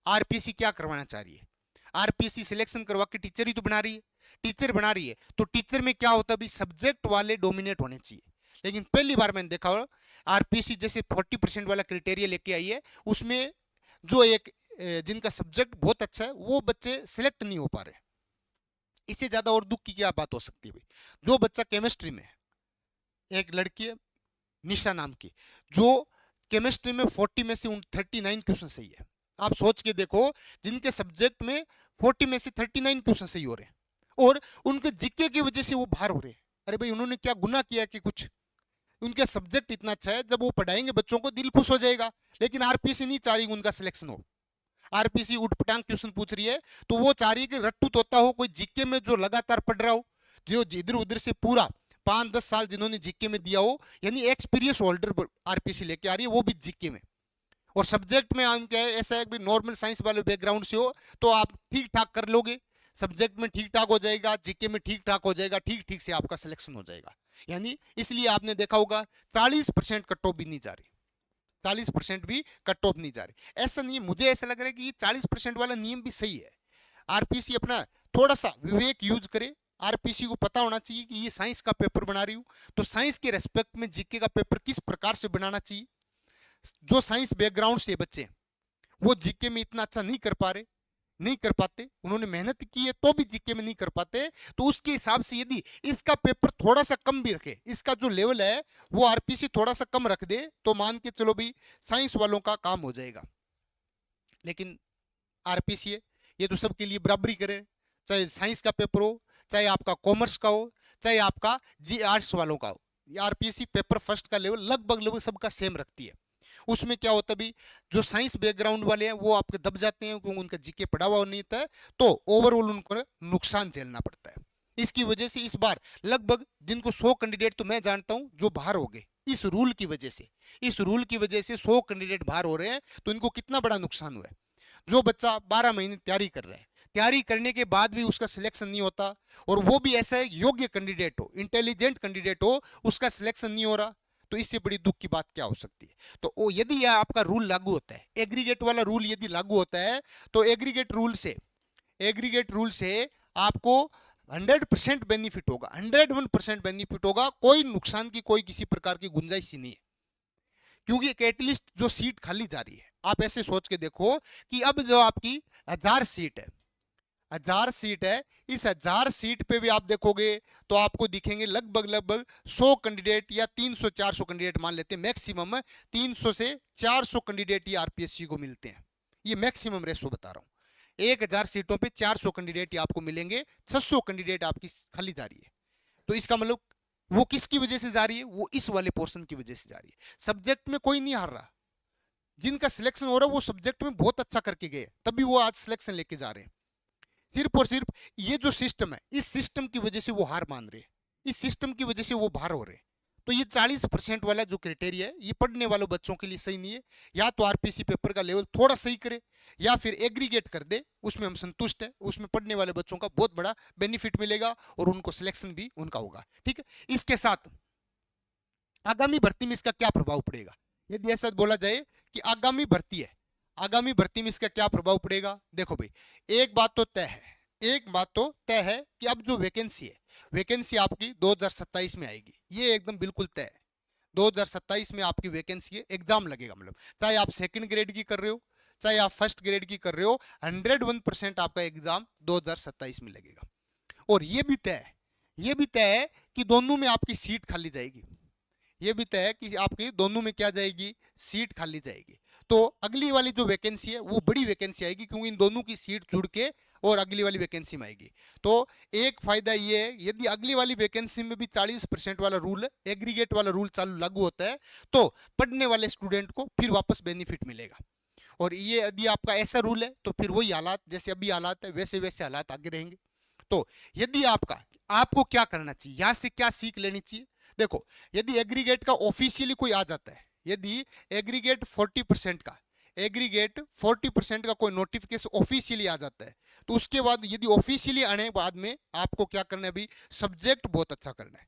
आरपीएससी क्या करवाना चाह रही है? आरपीएससी सिलेक्शन करवा के टीचर ही तो बना रही है। टीचर बना रही है तो टीचर में क्या होता है, सब्जेक्ट वाले डोमिनेट होने चाहिए। लेकिन पहली बार मैंने देखा आरपीएससी जैसे 40% वाला क्राइटेरिया लेके आई है, उसमें जो एक जिनका सब्जेक्ट बहुत अच्छा है वो बच्चे सिलेक्ट नहीं हो पा रहे। इससे ज्यादा और दुख की क्या बात हो सकती है भाई? जो बच्चा केमिस्ट्री में, एक लड़की है निशा नाम की, जो केमिस्ट्री में 40 में से 39 क्वेश्चन सही है। आप सोच के देखो, जिनके सब्जेक्ट में 40 में से 39 क्वेश्चन सही हो रहे हैं, और उनके जीके की वजह से वो बाहर हो रहे हैं। अरे भाई, उन्होंने क्या गुनाह किया कि कुछ? उनका सब्जेक्ट इतना अच्छा है, जब वो पढ़ाएंगे बच्चों को दिल खुश हो जाएगा। लेकिन आरपीएससी नहीं चाह रही उनका सिलेक्शन हो। आरपीएससी उठपटांग क्वेश्चन पूछ रही है, तो वो चाह रही है कि रट्टू तोता हो, कोई जीके में जो लगातार पढ़ रहा हो, जो इधर उधर से पूरा 5-10 साल जिन्होंने जीके में दिया हो, यानी एक्सपीरियंस होल्डर आरपीएससी लेके आ रही है, वो भी जीके में। और सब्जेक्ट में क्या है, ऐसा है कि नॉर्मल साइंस वाले बैकग्राउंड से हो तो आप ठीक ठाक कर लोगे, सब्जेक्ट में ठीक ठाक हो जाएगा, जीके में ठीक ठाक हो जाएगा, ठीक ठीक से आपका सिलेक्शन हो जाएगा। यानी इसलिए आपने देखा होगा 40% कट ऑफ भी नहीं जा रही, 40% भी कट ऑफ नहीं जा रही। ऐसा नहीं, मुझे ऐसा लग रहा है कि ये 40% वाला नियम भी सही है। आरपीसी अपना थोड़ा सा विवेक यूज करे। आरपीसी को पता होना चाहिए कि ये साइंस का पेपर बना रही हूं, तो साइंस के रेस्पेक्ट में जीके का पेपर किस प्रकार से बनाना चाहिए। जो साइंस बैकग्राउंड से बच्चे वो जीके में इतना अच्छा नहीं कर पा रहे, नहीं कर पाते, उन्होंने मेहनत की है तो भी जीके में नहीं कर पाते, तो उसके हिसाब से यदि इसका पेपर थोड़ा सा कम भी रखे, इसका जो लेवल है वो आरपीसी थोड़ा सा कम रख दे, तो मान के चलो भी साइंस वालों का काम हो जाएगा। लेकिन आरपीसी है, ये तो सबके लिए बराबरी करे, चाहे साइंस का पेपर हो, चाहे आपका कॉमर्स का हो, चाहे आपका जी आर्ट्स वालों का हो। आरपीएससी पेपर फर्स्ट का लेवल लगभग सबका सेम रखती है। उसमें क्या होता भी, जो साइंस बैकग्राउंड वाले हैं वो आपके दब जाते हैं क्योंकि उनका जीके पढ़ा हुआ नहीं था, तो ओवरऑल उनको नुकसान झेलना पड़ता है। इसकी वजह से इस बार लगभग जिनको 100 कैंडिडेट तो मैं जानता हूं जो बाहर हो गए इस रूल की वजह से। इस रूल की वजह से 100 कैंडिडेट बाहर हो रहे हैं, तो इनको कितना बड़ा नुकसान हुआ है। जो बच्चा 12 महीने तैयारी कर रहा है, तैयारी करने के बाद भी उसका सिलेक्शन नहीं होता, और वो भी ऐसा है योग्य कैंडिडेट हो, इंटेलिजेंट कैंडिडेट हो, उसका सिलेक्शन नहीं हो रहा, तो इससे बड़ी दुख की बात क्या हो सकती है। तो वो यदि यह आपका रूल लागू होता है, एग्रीगेट वाला रूल यदि लागू होता है, तो एग्रीगेट रूल से आपको 100% बेनिफिट होगा, 101% बेनिफिट होगा। कोई नुकसान की कोई किसी प्रकार की गुंजाइश ही नहीं है, क्योंकि एटलीस्ट जो सीट खाली जा रही है, आप ऐसे सोच के देखो कि अब जो आपकी 1000 सीट है, 1000 सीट है, इस 1000 सीट पे भी आप देखोगे तो आपको दिखेंगे लगभग 100 कैंडिडेट या 300-400 कैंडिडेट मान लेते हैं, मैक्सिमम 300 से 400 कैंडिडेट ही आरपीएससी को मिलते हैं। ये मैक्सिमम रेशो बता रहा हूं, 1000 सीटों पे 400 कैंडिडेट ही आपको मिलेंगे, 600 कैंडिडेट आपकी खाली जा रही है। तो इसका मतलब वो किसकी वजह से जा रही है, वो इस वाले पोर्शन की वजह से जा रही है। सब्जेक्ट में कोई नहीं हार रहा, जिनका सिलेक्शन हो रहा है वो सब्जेक्ट में बहुत अच्छा करके गए, तभी वो आज सिलेक्शन लेके जा रहे हैं। सिर्फ और सिर्फ ये जो सिस्टम है, इस सिस्टम की वजह से वो हार मान रहे हैं, इस सिस्टम की वजह से वो बाहर हो रहे हैं। तो ये 40% वाला जो क्राइटेरिया है, ये पढ़ने वालों बच्चों के लिए सही नहीं है। या तो आरपीसी पेपर का लेवल थोड़ा सही करे, या फिर एग्रीगेट कर दे, उसमें हम संतुष्ट हैं। उसमें पढ़ने वाले बच्चों का बहुत बड़ा बेनिफिट मिलेगा और उनको सिलेक्शन भी उनका होगा। ठीक है, इसके साथ आगामी भर्ती में इसका क्या प्रभाव पड़ेगा, यदि ऐसा बोला जाए कि आगामी भर्ती है, आगामी भर्ती में इसका क्या प्रभाव पड़ेगा? देखो भाई, एक बात तो तय है, एक बात तो तय है कि अब जो वैकेंसी है, वैकेंसी आपकी 2027 में आएगी, ये एकदम बिल्कुल तय है। 2027 में आपकी वैकेंसी है, एग्जाम लगेगा, मतलब चाहे आप सेकंड ग्रेड की कर रहे हो, चाहे आप फर्स्ट ग्रेड की कर रहे हो, 101% आपका एग्जाम 2027 में लगेगा। और ये भी तय है, ये भी तय है कि दोनों में आपकी सीट खाली जाएगी, ये भी तय है कि आपकी दोनों में क्या जाएगी, सीट खाली जाएगी। तो अगली वाली जो वैकेंसी है वो बड़ी वैकेंसी आएगी, क्योंकि इन दोनों की सीट जुड़ के और अगली वाली वैकेंसी में आएगी। तो एक फायदा ये है, यदि अगली वाली वैकेंसी में भी 40% वाला रूल, एग्रीगेट वाला रूल चालू लागू होता है, तो पढ़ने वाले स्टूडेंट को फिर वापस बेनिफिट मिलेगा। और ये यदि आपका ऐसा रूल है तो फिर वही हालात, जैसे अभी हालात है वैसे वैसे हालात आगे रहेंगे। तो यदि आपको क्या करना चाहिए, यहां से क्या सीख लेनी चाहिए? देखो, यदि एग्रीगेट का ऑफिशियली कोई आ जाता है, यदि एग्रीगेट 40% का, एग्रीगेट 40% का कोई नोटिफिकेशन ऑफिशियली आ जाता है, तो उसके बाद यदि ऑफिशियली आने के बाद में आपको क्या करना है? अभी सब्जेक्ट बहुत अच्छा करना है,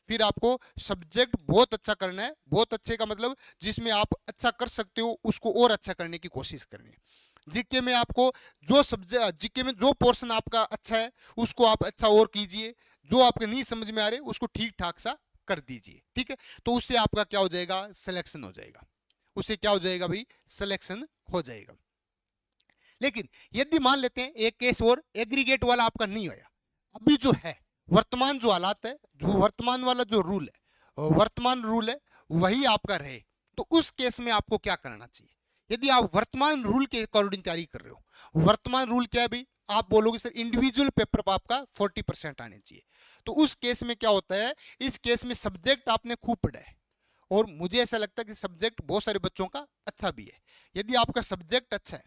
फिर आपको सब्जेक्ट बहुत अच्छा करना है। बहुत अच्छे का मतलब जिसमें आप अच्छा कर सकते हो उसको और अच्छा करने की कोशिश करनी है। जीके में आपको जो सब्जेक्ट, जीके में जो पोर्शन आपका अच्छा है उसको आप अच्छा और कीजिए, जो आपके नहीं समझ में आ रहे उसको ठीक ठाक सा कर दीजिए, ठीक है? तो उससे आपका क्या हो जाएगा? सिलेक्शन हो जाएगा, उससे क्या हो जाएगा भाई? सिलेक्शन हो जाएगा। लेकिन यदि मान लेते हैं एक केस और, एग्रीगेट वाला आपका नहीं होया, अभी जो है वर्तमान जो हालात है, जो वर्तमान वाला जो रूल है, वर्तमान रूल है वही आपका रहे, तो उस केस में आपको क्या करना चाहिए? यदि आप वर्तमान रूल के अकॉर्डिंग तैयारी कर रहे हो, वर्तमान रूल क्या है भाई? आप बोलोगे सर इंडिविजुअल पेपर पर आपका 40% आने चाहिए, तो उस केस में क्या होता है? इस केस में सब्जेक्ट आपने खूब पढ़ा है, और मुझे ऐसा लगता है कि सब्जेक्ट बहुत सारे बच्चों का अच्छा भी है। यदि आपका सब्जेक्ट अच्छा है,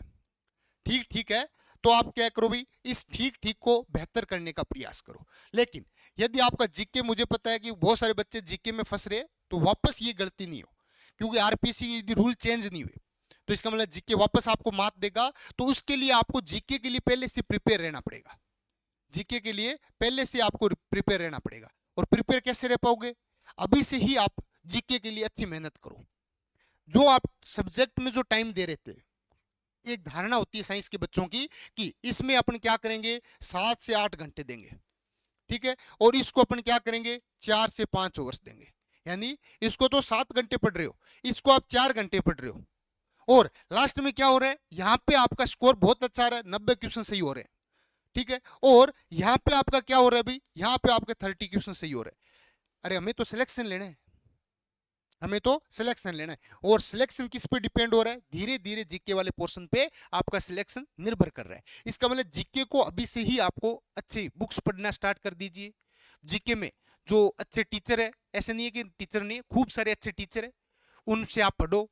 ठीक ठीक है, तो आप क्या करो भाई? इस ठीक ठीक को बेहतर करने का प्रयास करो। लेकिन यदि आपका जीके, मुझे पता है कि बहुत सारे बच्चे जीके में फंस रहे हैं, तो वापस ये गलती नहीं हो, क्योंकि आरपीसी यदि रूल चेंज नहीं हुए तो इसका मतलब जीके वापस आपको मात देगा। तो उसके लिए आपको जीके के लिए पहले से प्रिपेयर रहना पड़ेगा, जीके के लिए पहले से आपको प्रिपेयर रहना पड़ेगा। और प्रिपेयर कैसे रह पाओगे? अभी से ही आप जीके के लिए अच्छी मेहनत करो। जो आप सब्जेक्ट में जो टाइम दे रहे थे, एक धारणा होती है साइंस के बच्चों की कि इसमें अपन क्या करेंगे, 7 से 8 घंटे देंगे, ठीक है, और इसको अपन क्या करेंगे, 4 से 5 ओवर्स देंगे। यानी इसको तो 7 घंटे पढ़ रहे हो, इसको आप 4 घंटे पढ़ रहे हो, और लास्ट में क्या हो रहा है? यहाँ पे आपका स्कोर बहुत अच्छा आ रहा है, 90 क्वेश्चन सही हो रहे हैं, ठीक है, और यहाँ पे आपका क्या हो रहा है भाई? यहाँ पे आपके 30 क्वेश्चन सही हो रहे हैं। अरे हमें तो सिलेक्शन लेना है, हमें तो सिलेक्शन लेना है, और सिलेक्शन किस पे डिपेंड हो रहा है? धीरे धीरे जीके वाले पोर्शन पे आपका सिलेक्शन निर्भर कर रहा है। इसका मतलब जीके को अभी से ही आपको अच्छी बुक्स पढ़ना स्टार्ट कर दीजिए। जीके में जो अच्छे टीचर है, ऐसे नहीं है कि टीचर नहीं है, खूब सारे अच्छे टीचर है, उनसे आप पढ़ो,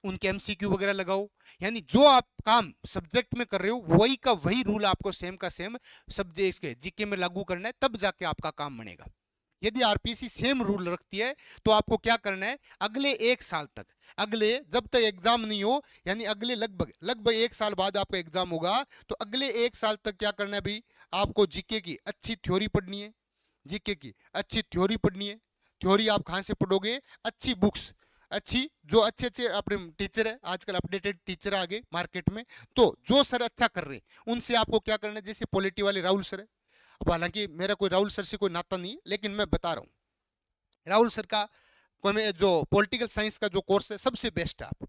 उनके एमसीक्यू वगैरह लगाओ। यानी जो आप काम सब्जेक्ट में कर रहे हो वही का वही रूल आपको सेम का सेम सब्जेक्ट के जीके में लागू करना है, तब जाके आपका काम बनेगा। यदि आरपीसी सेम रूल रखती है तो आपको क्या करना है? अगले 1 साल तक, अगले जब तक एग्जाम नहीं हो, यानी अगले लगभग लगभग 1 साल बाद आपका एग्जाम होगा, तो अगले 1 साल तक क्या करना है भाई? आपको जीके की अच्छी थ्योरी पढ़नी है, जीके की अच्छी थ्योरी पढ़नी है। थ्योरी आप कहाँ से पढ़ोगे? अच्छी बुक्स, अच्छी जो अच्छे अच्छे अपने टीचर है, आजकल अपडेटेड टीचर आ गए मार्केट में, तो जो सर अच्छा कर रहे हैं उनसे आपको क्या करना है? जैसे पॉलिटी वाले राहुल सर है, अब हालांकि मेरा कोई राहुल सर से कोई नाता नहीं, लेकिन मैं बता रहा हूँ, राहुल सर का जो पॉलिटिकल साइंस का जो कोर्स है सबसे बेस्ट है। आप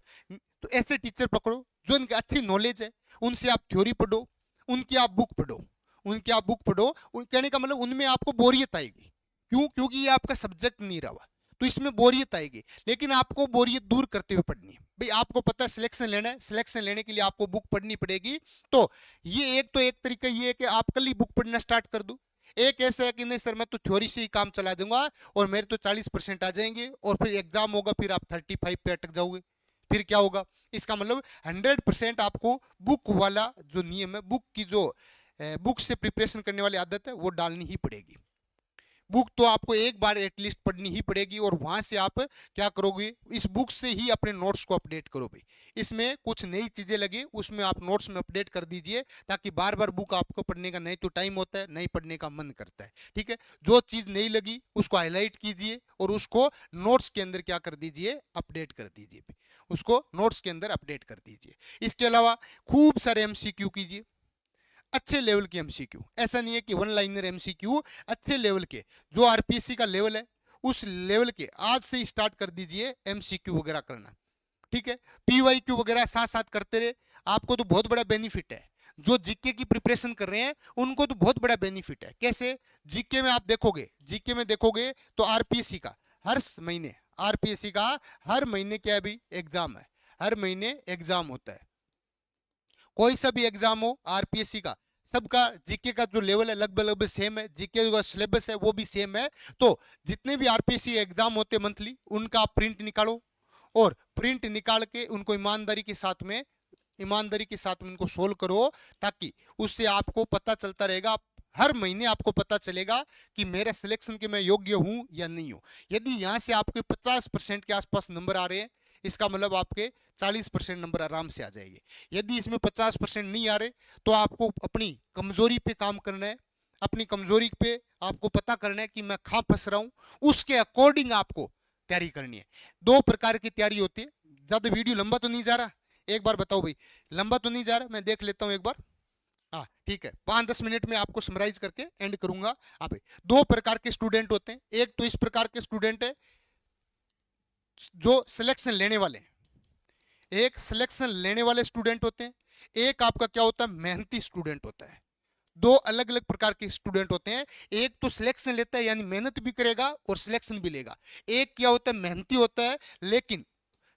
तो ऐसे टीचर पकड़ो जो इनकी अच्छी नॉलेज है, उनसे आप थ्योरी पढ़ो, उनकी आप बुक पढ़ो, उनकी आप बुक पढ़ो। कहने का मतलब उनमें आपको बोरियत आएगी, क्यों? क्योंकि ये आपका सब्जेक्ट नहीं रहा, तो इसमें बोरियत आएगी, लेकिन आपको बोरियत दूर करते हुए पढ़नी है भाई। आपको पता है सिलेक्शन लेना है, सिलेक्शन लेने के लिए आपको बुक पढ़नी पड़ेगी। तो ये एक तरीका ये है कि आप कल ही बुक पढ़ना स्टार्ट कर दो। एक ऐसा है कि नहीं सर मैं तो थ्योरी से ही काम चला दूंगा और मेरे तो 40% आ जाएंगे, और फिर एग्जाम होगा, फिर आप 35 पे अटक जाओगे, फिर क्या होगा? इसका मतलब 100% आपको बुक वाला जो नियम है, बुक की जो बुक से प्रिपरेशन करने वाली आदत है वो डालनी ही पड़ेगी। बुक तो आपको एक बार एटलीस्ट पढ़नी ही पड़ेगी, और वहां से आप क्या करोगे? इस बुक से ही अपने नोट्स को अपडेट करो भाई। इसमें कुछ नई चीजें लगी उसमें आप नोट्स में अपडेट कर दीजिए, ताकि बार बार बुक आपको पढ़ने का नहीं तो टाइम होता है, नहीं पढ़ने का मन करता है, ठीक है? जो चीज नहीं लगी उसको हाईलाइट कीजिए और उसको नोट्स के अंदर क्या कर दीजिए? अपडेट कर दीजिए। उसको नोट्स के अंदर अपडेट कर दीजिए। इसके अलावा खूब सारे एमसीक्यू कीजिए, अच्छे लेवल के एमसीक्यू। ऐसा नहीं है कि वन लाइनर एमसीक्यू, अच्छे लेवल के, जो आरपीएससी का लेवल है उस लेवल के आज से स्टार्ट कर दीजिए एमसीक्यू वगैरह करना, ठीक है। पीवाईक्यू वगैरह साथ साथ करते रहे, आपको तो बहुत बड़ा बेनिफिट है। जो जीके की प्रिपरेशन कर रहे हैं उनको तो बहुत बड़ा बेनिफिट है। कैसे? जीके में आप देखोगे, जीके में देखोगे तो आरपीएससी का हर महीने, आरपीएससी का हर महीने क्या भी एग्जाम है, हर महीने एग्जाम होता है। कोई सा भी एग्जाम हो आरपीएससी का, सबका जीके का जो लेवल है लगभग सेम है, जीके का सिलेबस है वो भी सेम है। तो जितने भी आरपीएससी एग्जाम होते हैं मंथली, उनका आप प्रिंट निकालो और प्रिंट निकाल के उनको ईमानदारी के साथ में उनको सोल्व करो, ताकि उससे आपको पता चलता रहेगा, हर महीने आपको पता चलेगा कि मेरा सिलेक्शन के मैं योग्य हूं या नहीं हूं। यदि यहां से आपके 50% के आसपास नंबर आ रहे हैं, इसका मतलब आपके 40% नंबर आराम से आ जाएंगे। यदि इसमें 50% नहीं आ रहे तो आपको अपनी कमजोरी पे काम करना है, अपनी कमजोरी पे आपको पता करना है कि मैं कहां फंस रहा हूं, उसके अकॉर्डिंग आपको तैयारी करनी है। दो प्रकार की तैयारी होती है। ज्यादा वीडियो लंबा तो नहीं जा रहा? एक बार बताओ भाई, लंबा तो नहीं जा रहा? मैं देख लेता हूं एक बार। हाँ ठीक है, 5-10 मिनट में आपको समराइज करके एंड करूंगा। हाँ भाई, दो प्रकार के स्टूडेंट होते हैं। एक तो इस प्रकार के स्टूडेंट है जो सिलेक्शन लेने वाले, एक सिलेक्शन लेने वाले स्टूडेंट होते हैं, एक आपका क्या होता है, मेहनती स्टूडेंट होता है। दो अलग अलग प्रकार के स्टूडेंट होते हैं। एक तो सिलेक्शन लेता है यानी मेहनत भी करेगा और सिलेक्शन भी लेगा। एक क्या होता है, मेहनती होता है लेकिन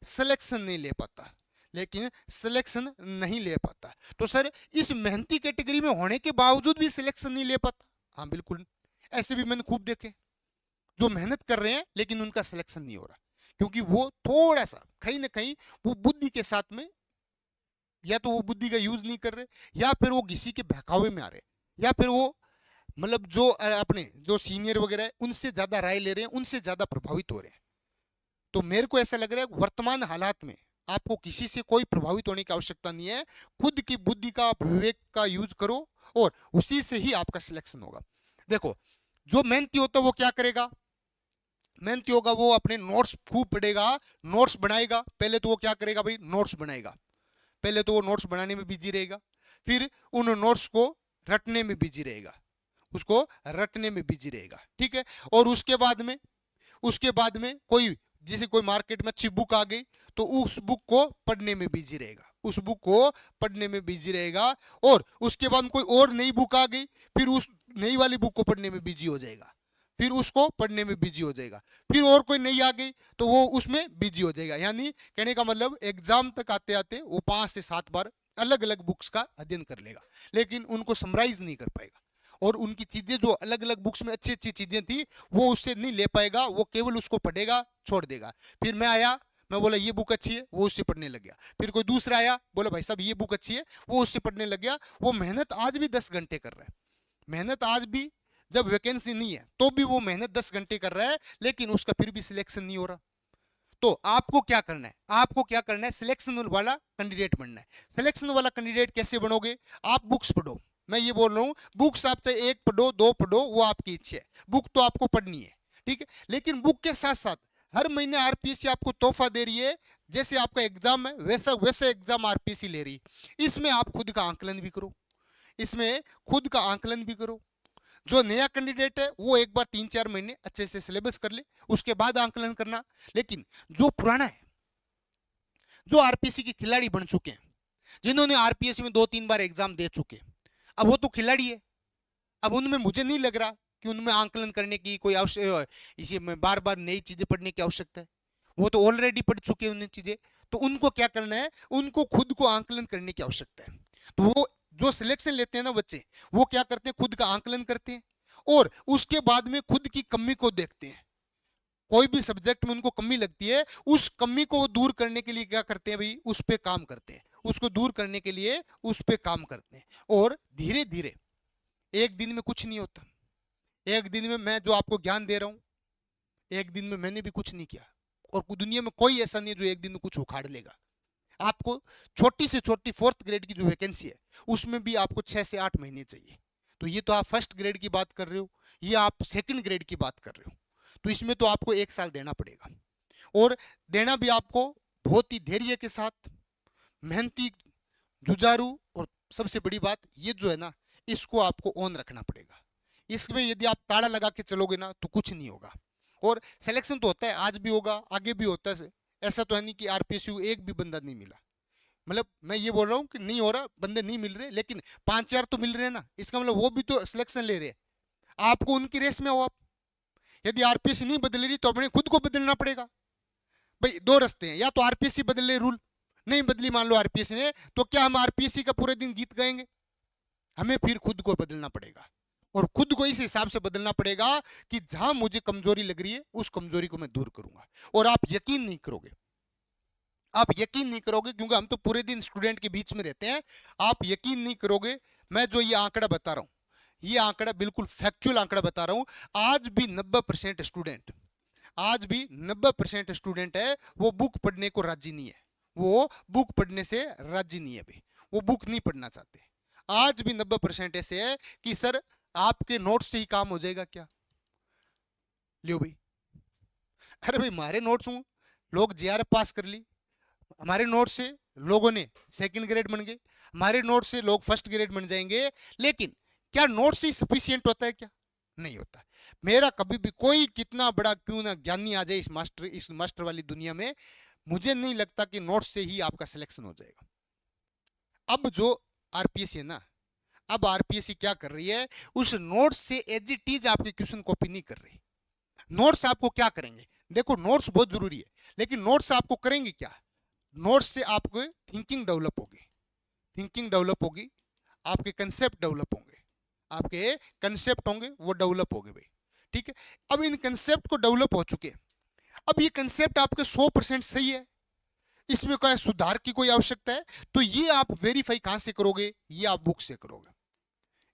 सिलेक्शन नहीं ले पाता, तो सर इस मेहनती कैटेगरी में होने के बावजूद भी सिलेक्शन नहीं ले पाता? हाँ बिल्कुल, ऐसे भी मैंने खूब देखे जो मेहनत कर रहे हैं लेकिन उनका सिलेक्शन नहीं हो रहा, क्योंकि वो थोड़ा सा कहीं ना कहीं वो बुद्धि के साथ में, या तो वो बुद्धि का यूज नहीं कर रहे, या फिर वो किसी के बहकावे में आ रहे, या फिर वो मतलब जो अपने जो सीनियर वगैरह है उनसे ज्यादा राय ले रहे हैं, उनसे ज्यादा प्रभावित हो रहे हैं। तो मेरे को ऐसा लग रहा है वर्तमान हालात में आपको किसी से कोई प्रभावित होने की आवश्यकता नहीं है। खुद की बुद्धि का, विवेक का यूज करो और उसी से ही आपका सिलेक्शन होगा। देखो, जो मेहनती होता है वो क्या करेगा, मेहनती होगा वो अपने नोट्स खूब पढ़ेगा, नोट्स बनाएगा। पहले तो वो क्या करेगा भाई, नोट्स बनाएगा। पहले तो वो नोट्स बनाने में बिजी रहेगा, फिर उन नोट्स को रटने में बिजी रहेगा, उसको रटने में बिजी रहेगा, ठीक है। और उसके बाद में कोई, जैसे कोई मार्केट में अच्छी बुक आ गई तो उस बुक को पढ़ने में बिजी रहेगा, उस बुक को पढ़ने में बिजी रहेगा। और उसके बाद में कोई और नई बुक आ गई, फिर उस नई वाली बुक को पढ़ने में बिजी हो जाएगा, फिर उसको पढ़ने में बिजी हो जाएगा। फिर और कोई नई आ गई तो वो उसमें बिजी हो जाएगा। यानी कहने का मतलब एग्जाम तक आते आते वो 5 से 7 बार अलग अलग बुक्स का अध्ययन कर लेगा, लेकिन उनको समराइज नहीं कर पाएगा। और उनकी चीजें जो अलग अलग बुक्स में अच्छी अच्छी चीजें थी वो उससे नहीं ले पाएगा, वो केवल उसको पढ़ेगा, छोड़ देगा। फिर मैं आया, मैं बोला ये बुक अच्छी है, वो उससे पढ़ने लग गया। फिर कोई दूसरा आया, बोला भाई साहब ये बुक अच्छी है, वो उससे पढ़ने लग गया। वो मेहनत आज भी 10 घंटे कर रहा है, मेहनत आज भी, जब वैकेंसी नहीं है तो भी वो मेहनत 10 घंटे कर रहा है, लेकिन उसका फिर भी सिलेक्शन नहीं हो रहा। तो आपको क्या करना है, आपको क्या करना है, सिलेक्शन वाला कैंडिडेट बनना है। सिलेक्शन वाला कैंडिडेट कैसे बनोगे, आप बुक्स पढ़ो। मैं ये बोल रहा हूं, बुक्स आप चाहे 1 पढ़ो 2 पढ़ो, वो आपकी इच्छा है, बुक तो आपको पढ़नी है, ठीक है। लेकिन बुक के साथ साथ हर महीने आरपीएससी आपको तोहफा दे रही है। जैसे आपका एग्जाम है वैसा वैसा एग्जाम आरपीएससी ले रही है। इसमें आप खुद का आंकलन भी करो, इसमें खुद का आंकलन भी करो। जो नया कैंडिडेट है वो एक बार 3-4 महीने अच्छे से सिलेबस कर ले, उसके बाद आंकलन करना। लेकिन जो पुराना है, जो आरपीएससी के खिलाड़ी बन चुके हैं, जिन्होंने आरपीएससी में 2-3 बार एग्जाम दे चुके हैं, अब वो तो खिलाड़ी है। अब उनमें मुझे नहीं लग रहा कि उनमें आंकलन करने की कोई आवश्यक, इसी में बार बार नई चीजें पढ़ने की आवश्यकता है। वो तो ऑलरेडी पढ़ चुके हैं उन्हें चीजें। तो उनको क्या करना है, उनको खुद को आंकलन करने की आवश्यकता है। तो वो जो सिलेक्शन लेते हैं ना बच्चे, वो क्या करते हैं, खुद का आंकलन करते हैं और उसके बाद में खुद की कमी को देखते हैं। कोई भी सब्जेक्ट में उनको कमी लगती है, उस कमी को दूर करने के लिए क्या करते हैं भाई, उस पे काम करते हैं, उसको दूर करने के लिए उस पे काम करते हैं। और धीरे धीरे, एक दिन में कुछ नहीं होता। एक दिन में मैं जो आपको ज्ञान दे रहा हूं, एक दिन में मैंने भी कुछ नहीं किया, और दुनिया में कोई ऐसा नहीं है जो एक दिन में कुछ उखाड़ लेगा। आपको छोटी से छोटी 4th ग्रेड की जो वैकेंसी है उसमें भी आपको 6 से 8 महीने चाहिए। तो ये तो आप 1st ग्रेड की बात कर रहे हो, ये आप 2nd ग्रेड की बात कर रहे हो, तो इसमें तो आपको 1 साल देना पड़ेगा। और देना भी आपको बहुत ही धैर्य के साथ, मेहनती, जुझारू, और सबसे बड़ी बात ये जो है ना, इसको आपको ऑन रखना पड़ेगा। इसमें यदि आप ताला लगा के चलोगे ना तो कुछ नहीं होगा। और सिलेक्शन तो होता है, आज भी होगा, आगे भी होता है। ऐसा तो है नहीं कि आरपीएसयू एक भी बंदा नहीं मिला। मतलब मैं ये बोल रहा हूँ कि नहीं हो रहा, बंदे नहीं मिल रहे, लेकिन 5-4 तो मिल रहे हैं ना, इसका मतलब वो भी तो सिलेक्शन ले रहे हैं। आपको उनकी रेस में हो आप। यदि आरपीएससी नहीं बदल रही तो अपने खुद को बदलना पड़ेगा। भाई दो रास्ते हैं, या तो आरपीएससी बदल ले रूल, नहीं बदली मान लो आरपीएससी ने, तो क्या हम आरपीएससी का पूरे दिन गीत गाएंगे? हमें फिर खुद को बदलना पड़ेगा, और खुद को इस हिसाब से बदलना पड़ेगा कि जहां मुझे कमजोरी लग रही है उस कमजोरी को मैं दूर करूंगा। और आप यकीन नहीं करोगे, आप यकीन नहीं करोगे, क्योंकि हम तो पूरे दिन स्टूडेंट के बीच में रहते हैं। आप यकीन नहीं करोगे, मैं जो ये आंकड़ा बता रहा हूं, ये आंकड़ा बिल्कुल फैक्चुअल आंकड़ा बता रहा हूं। आज भी 90% स्टूडेंट, आज भी 90% स्टूडेंट है वो बुक पढ़ने को राजी नहीं है। वो बुक पढ़ने से राजी नहीं है भाई, वो बुक नहीं पढ़ना चाहते। आज भी 90% ऐसे है कि सर आपके नोट्स से ही काम हो जाएगा क्या? लियो भाई, अरे भाई हमारे नोट्स हूं, लोग जीआरएफ पास कर ली, हमारे नोट से लोगों ने सेकंड ग्रेड बन गए, हमारे नोट से लोग फर्स्ट ग्रेड बन जाएंगे। लेकिन क्या नोट से सफिशियंट होता है क्या? नहीं होता। मेरा कभी भी कोई कितना बड़ा क्यों ना ज्ञानी आ जाए इस मास्टर वाली दुनिया में, मुझे नहीं लगता कि नोट से ही आपका सिलेक्शन हो जाएगा। अब जो आरपीएससी है ना, अब आरपीएससी क्या कर रही है, उस नोट से एज इट इज आपकी क्वेश्चन कॉपी नहीं कर रही। नोट्स आपको क्या करेंगे? देखो नोट्स बहुत जरूरी है, लेकिन नोट्स आपको करेंगे क्या? नोट्स से आपको थिंकिंग डेवलप होगी, थिंकिंग डेवलप होगी, आपके कंसेप्ट डेवलप होंगे, आपके कंसेप्ट होंगे वो डेवलप होंगे भाई। ठीक है, अब इन कंसेप्ट को डेवलप हो चुके, अब ये कंसेप्ट आपके 100% सही है, इसमें कोई सुधार की कोई आवश्यकता है, तो ये आप वेरीफाई कहां से करोगे? ये आप बुक से करोगे,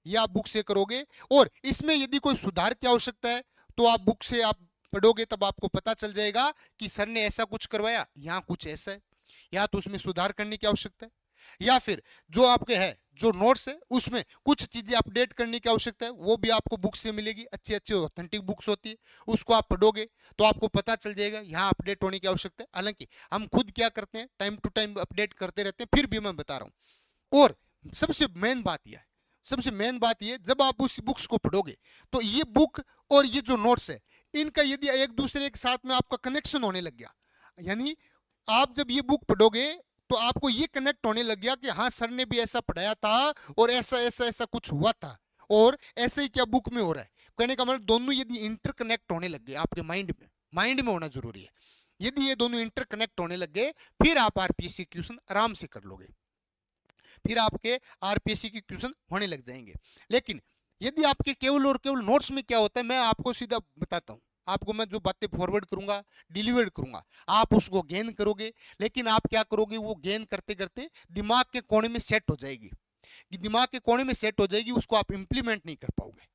ये आप बुक से करोगे। और इसमें यदि कोई सुधार की आवश्यकता है तो आप बुक से आप पढ़ोगे, तब आपको पता चल जाएगा कि सर ने ऐसा कुछ करवाया, यहाँ कुछ ऐसा है, या तो उसमें सुधार करने की आवश्यकता है, या फिर जो आपके है जो नोट्स है उसमें कुछ चीजें अपडेट करने की आवश्यकता है, वो भी आपको बुक से मिलेगी। अच्छी अच्छी ऑथेंटिक बुक्स होती है, उसको आप पढ़ोगे तो आपको पता चल जाएगा यहाँ अपडेट होने की आवश्यकता है। हालांकि हम खुद क्या करते हैं, टाइम टू टाइम अपडेट करते रहते हैं, फिर भी मैं बता रहा हूँ। और सबसे मेन बात यह है, सबसे मेन बात ये, जब आप उस बुक्स को पढ़ोगे तो ये बुक और ये जो नोट्स है, इनका यदि एक दूसरे के साथ में आपका कनेक्शन होने लग गया, यानी आप जब ये बुक पढ़ोगे तो आपको ये कनेक्ट होने लग गया कि हाँ सर ने भी ऐसा पढ़ाया था और ऐसा ऐसा ऐसा कुछ हुआ था, और ऐसे ही क्या बुक में हो रहा है। कहने का मतलब दोनों यदि इंटरकनेक्ट होने लग गए आपके माइंड में होना जरूरी है। यदि ये दोनों इंटरकनेक्ट होने लग गए, फिर आप आरपीएससी क्वेश्चन आराम से कर लोगे, फिर आपके आरपीएससी के क्वेश्चन होने लग जाएंगे। लेकिन यदि आपके केवल और केवल नोट्स में क्या होता है, मैं आपको सीधा बताता हूं, आपको मैं जो बातें फॉरवर्ड करूंगा, डिलीवर करूंगा, आप उसको गेन करोगे, लेकिन आप क्या करोगे, वो गेन करते करते दिमाग के कोने में सेट हो जाएगी, दिमाग के कोने में सेट हो जाएगी, उसको आप इंप्लीमेंट नहीं कर पाओगे।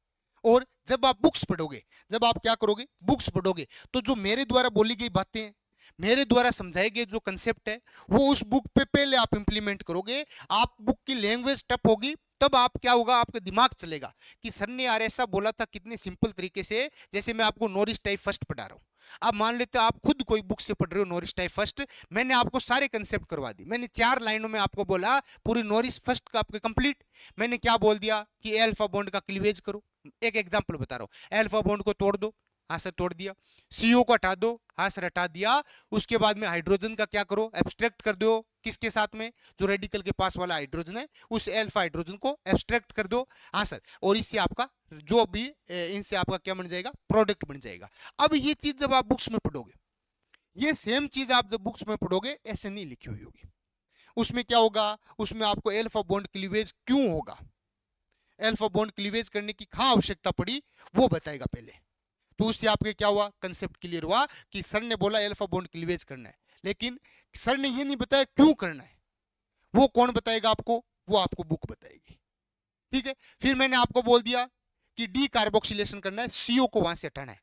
और जब आप बुक्स पढ़ोगे, जब आप क्या करोगे, बुक्स पढ़ोगे, तो जो मेरे द्वारा बोली गई बातें हैं, मेरे द्वारा समझाए गए जो कंसेप्ट है, वो उस बुक पे पहले आप इंप्लीमेंट करोगे। आप बुक की लैंग्वेज टफ होगी, तब आप क्या होगा, आपका दिमाग चलेगा कि सर ने यार ऐसा बोला था कितने सिंपल तरीके से। जैसे मैं आपको नॉरिस टाइप फर्स्ट पढ़ा रहा हूँ, अब मान लेते हो आप खुद कोई बुक से पढ़ रहे हो नॉरिस टाइप फर्स्ट, मैंने आपको सारे कंसेप्ट करवा दी, मैंने 4 लाइनों में आपको बोला पूरी नॉरिस फर्स्ट का आपके कंप्लीट। मैंने क्या बोल दिया कि अल्फा बॉन्ड का क्लीवेज करो, एक एग्जांपल बता रहा हूं, अल्फा बॉन्ड को तोड़ दो, हाँ सर तोड़ दिया। सीओ को हटा दो, हाँ सर हटा दिया। उसके बाद में हाइड्रोजन का क्या करो, एब्स्ट्रैक्ट कर दो, किसके साथ में, जो रेडिकल के पास वाला हाइड्रोजन है उस अल्फा हाइड्रोजन को एब्स्ट्रैक्ट कर दो, हाँ सर। और इससे आपका जो भी इनसे आपका क्या बन जाएगा, प्रोडक्ट बन जाएगा। अब ये चीज जब आप बुक्स में पढ़ोगे, ये सेम चीज आप जब बुक्स में पढ़ोगे ऐसे नहीं लिखी हुई होगी। उसमें क्या होगा, उसमें आपको अल्फा बॉन्ड क्लीवेज क्यों होगा, अल्फा बॉन्ड क्लीवेज करने की कहां आवश्यकता पड़ी, वो बताएगा पहले। तो उससे आपके क्या हुआ, कंसेप्ट क्लियर हुआ कि सर ने बोला अल्फा बॉन्ड क्लीवेज करना है, लेकिन सर ने ये नहीं बताया क्यों करना है। वो कौन बताएगा आपको, वो आपको बुक बताएगी। ठीक है, फिर मैंने आपको बोल दिया कि डी कार्बोक्सिलेशन करना है, सीओ को वहां से हटाना है,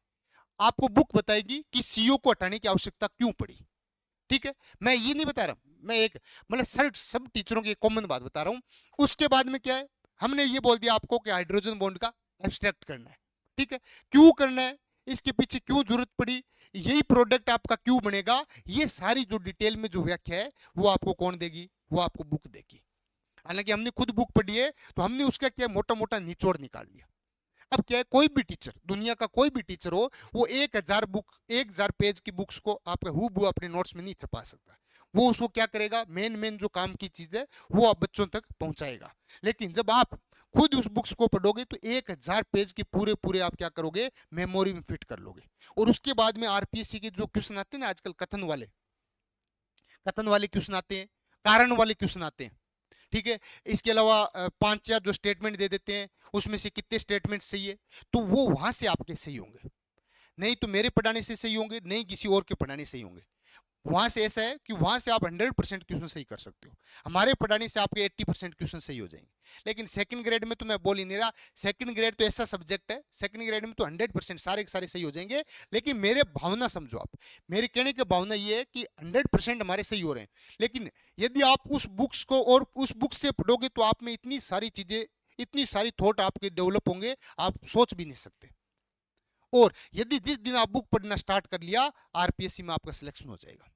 आपको बुक बताएगी कि सीओ को हटाने की आवश्यकता क्यों पड़ी। ठीक है, मैं ये नहीं बता रहा, मैं एक मतलब सर सब टीचरों की कॉमन बात बता रहा हूं। उसके बाद में क्या है, हमने ये बोल दिया आपको कि हाइड्रोजन बॉन्ड का एब्स्ट्रैक्ट करना है। ठीक है, क्यों करना है, इसके पीछे क्यों जरूरत पड़ी, यही प्रोडक्ट आपका क्यों बनेगा, ये सारी जो डिटेल में जो व्याख्या है वो आपको कौन देगी, वो आपको बुक देगी। हालांकि हमने खुद बुक पढ़ी है तो हमने उसका क्या मोटा मोटा निचोड़ निकाल लिया। अब क्या है, कोई भी टीचर, दुनिया का कोई भी टीचर हो, वो 1000 पेज की बुक्स को आपका हूबहू अपने नोट्स में नहीं छपा सकता। वो उसको क्या करेगा, मेन जो काम की चीज है वो आप बच्चों तक पहुंचाएगा। लेकिन जब आप खुद उस बुक्स को पढ़ोगे तो 1000 पेज की पूरे पूरे आप क्या करोगे, मेमोरी में फिट कर लोगे। और उसके बाद में आरपीएससी के जो क्वेश्चन आते हैं ना आजकल, कथन वाले क्वेश्चन आते हैं, कारण वाले क्वेश्चन आते हैं, ठीक है। इसके अलावा 5 या जो स्टेटमेंट दे देते हैं उसमें से कितने स्टेटमेंट सही है, तो वो वहां से आपके सही होंगे, नहीं तो मेरे पढ़ाने से सही होंगे, नहीं किसी और के पढ़ाने से सही होंगे। वहां से ऐसा है कि वहां से आप 100% क्वेश्चन सही कर सकते हो, हमारे पढ़ाने से आपके 80% क्वेश्चन सही हो जाएंगे। लेकिन सेकंड ग्रेड में तो मैं बोल ही नहीं रहा, सेकंड ग्रेड तो ऐसा सब्जेक्ट है, सेकंड ग्रेड में तो 100% सारे के सारे सही हो जाएंगे। लेकिन मेरे भावना समझो आप, मेरे कहने की भावना ये है कि 100% हमारे सही हो रहे हैं, लेकिन यदि आप उस बुक्स को और उस बुक से पढ़ोगे तो आप में इतनी सारी चीजें, इतनी सारी थॉट आपके डेवलप होंगे, आप सोच भी नहीं सकते। और यदि जिस दिन आप बुक पढ़ना स्टार्ट कर लिया, आरपीएससी में आपका सिलेक्शन हो जाएगा,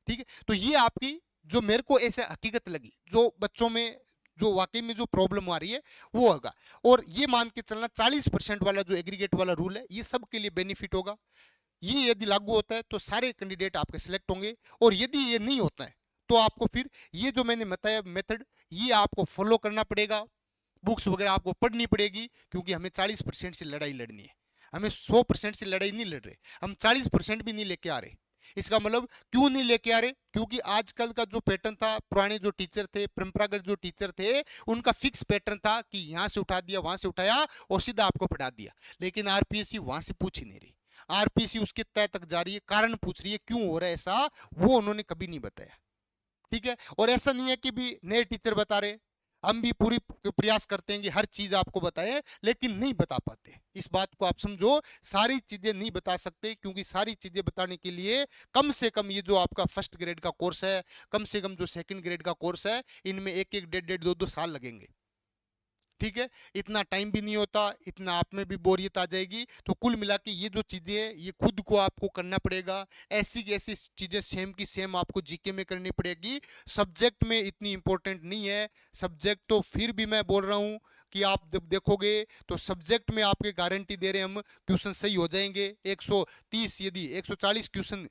ठीक है। तो ये आपकी जो मेरे को ऐसे हकीकत लगी, जो बच्चों में जो वाकई में जो प्रॉब्लम आ रही है वो होगा। और ये मान के चलना 40% वाला जो एग्रीगेट वाला रूल है ये सबके लिए बेनिफिट होगा। ये यदि लागू होता है तो सारे कैंडिडेट आपके सिलेक्ट होंगे, और यदि ये नहीं होता है तो आपको फिर ये जो मैंने बताया मेथड, ये आपको फॉलो करना पड़ेगा, बुक्स वगैरह आपको पढ़नी पड़ेगी, क्योंकि हमें 40% से लड़ाई लड़नी है। हमें 100% से लड़ाई नहीं लड़ रहे, हम 40% भी नहीं लेके आ रहे। इसका मतलब क्यों नहीं लेके आ रहे, क्योंकि आजकल का जो पैटर्न था, पुराने जो टीचर थे, परंपरागत जो टीचर थे, उनका फिक्स पैटर्न था कि यहां से उठा दिया, वहां से उठाया और सीधा आपको पढ़ा दिया। लेकिन आरपीएससी वहां से पूछ ही नहीं रही, आरपीएससी उसके तय तक जा रही है, कारण पूछ रही है क्यों हो रहा है ऐसा, वो उन्होंने कभी नहीं बताया, ठीक है। और ऐसा नहीं है कि भी नए टीचर बता रहे, हम भी पूरी प्रयास करते हैं कि हर चीज आपको बताएं, लेकिन नहीं बता पाते। इस बात को आप समझो, सारी चीजें नहीं बता सकते, क्योंकि सारी चीजें बताने के लिए कम से कम ये जो आपका फर्स्ट ग्रेड का कोर्स है, कम से कम जो सेकंड ग्रेड का कोर्स है, इनमें एक एक डेढ़ डेढ़ 2 2 साल लगेंगे, ठीक है। इतना टाइम भी नहीं होता, इतना आप में भी बोरियत आ जाएगी। तो कुल मिला के ये जो चीजें हैं ये खुद को आपको करना पड़ेगा, ऐसी की ऐसी चीजें सेम की सेम आपको जीके में करनी पड़ेगी। सब्जेक्ट में इतनी इंपॉर्टेंट नहीं है, सब्जेक्ट तो फिर भी मैं बोल रहा हूँ कि आप जब देखोगे तो सब्जेक्ट में आपके गारंटी दे रहे हैं हम, क्वेश्चन सही हो जाएंगे। 130 यदि 140 क्वेश्चन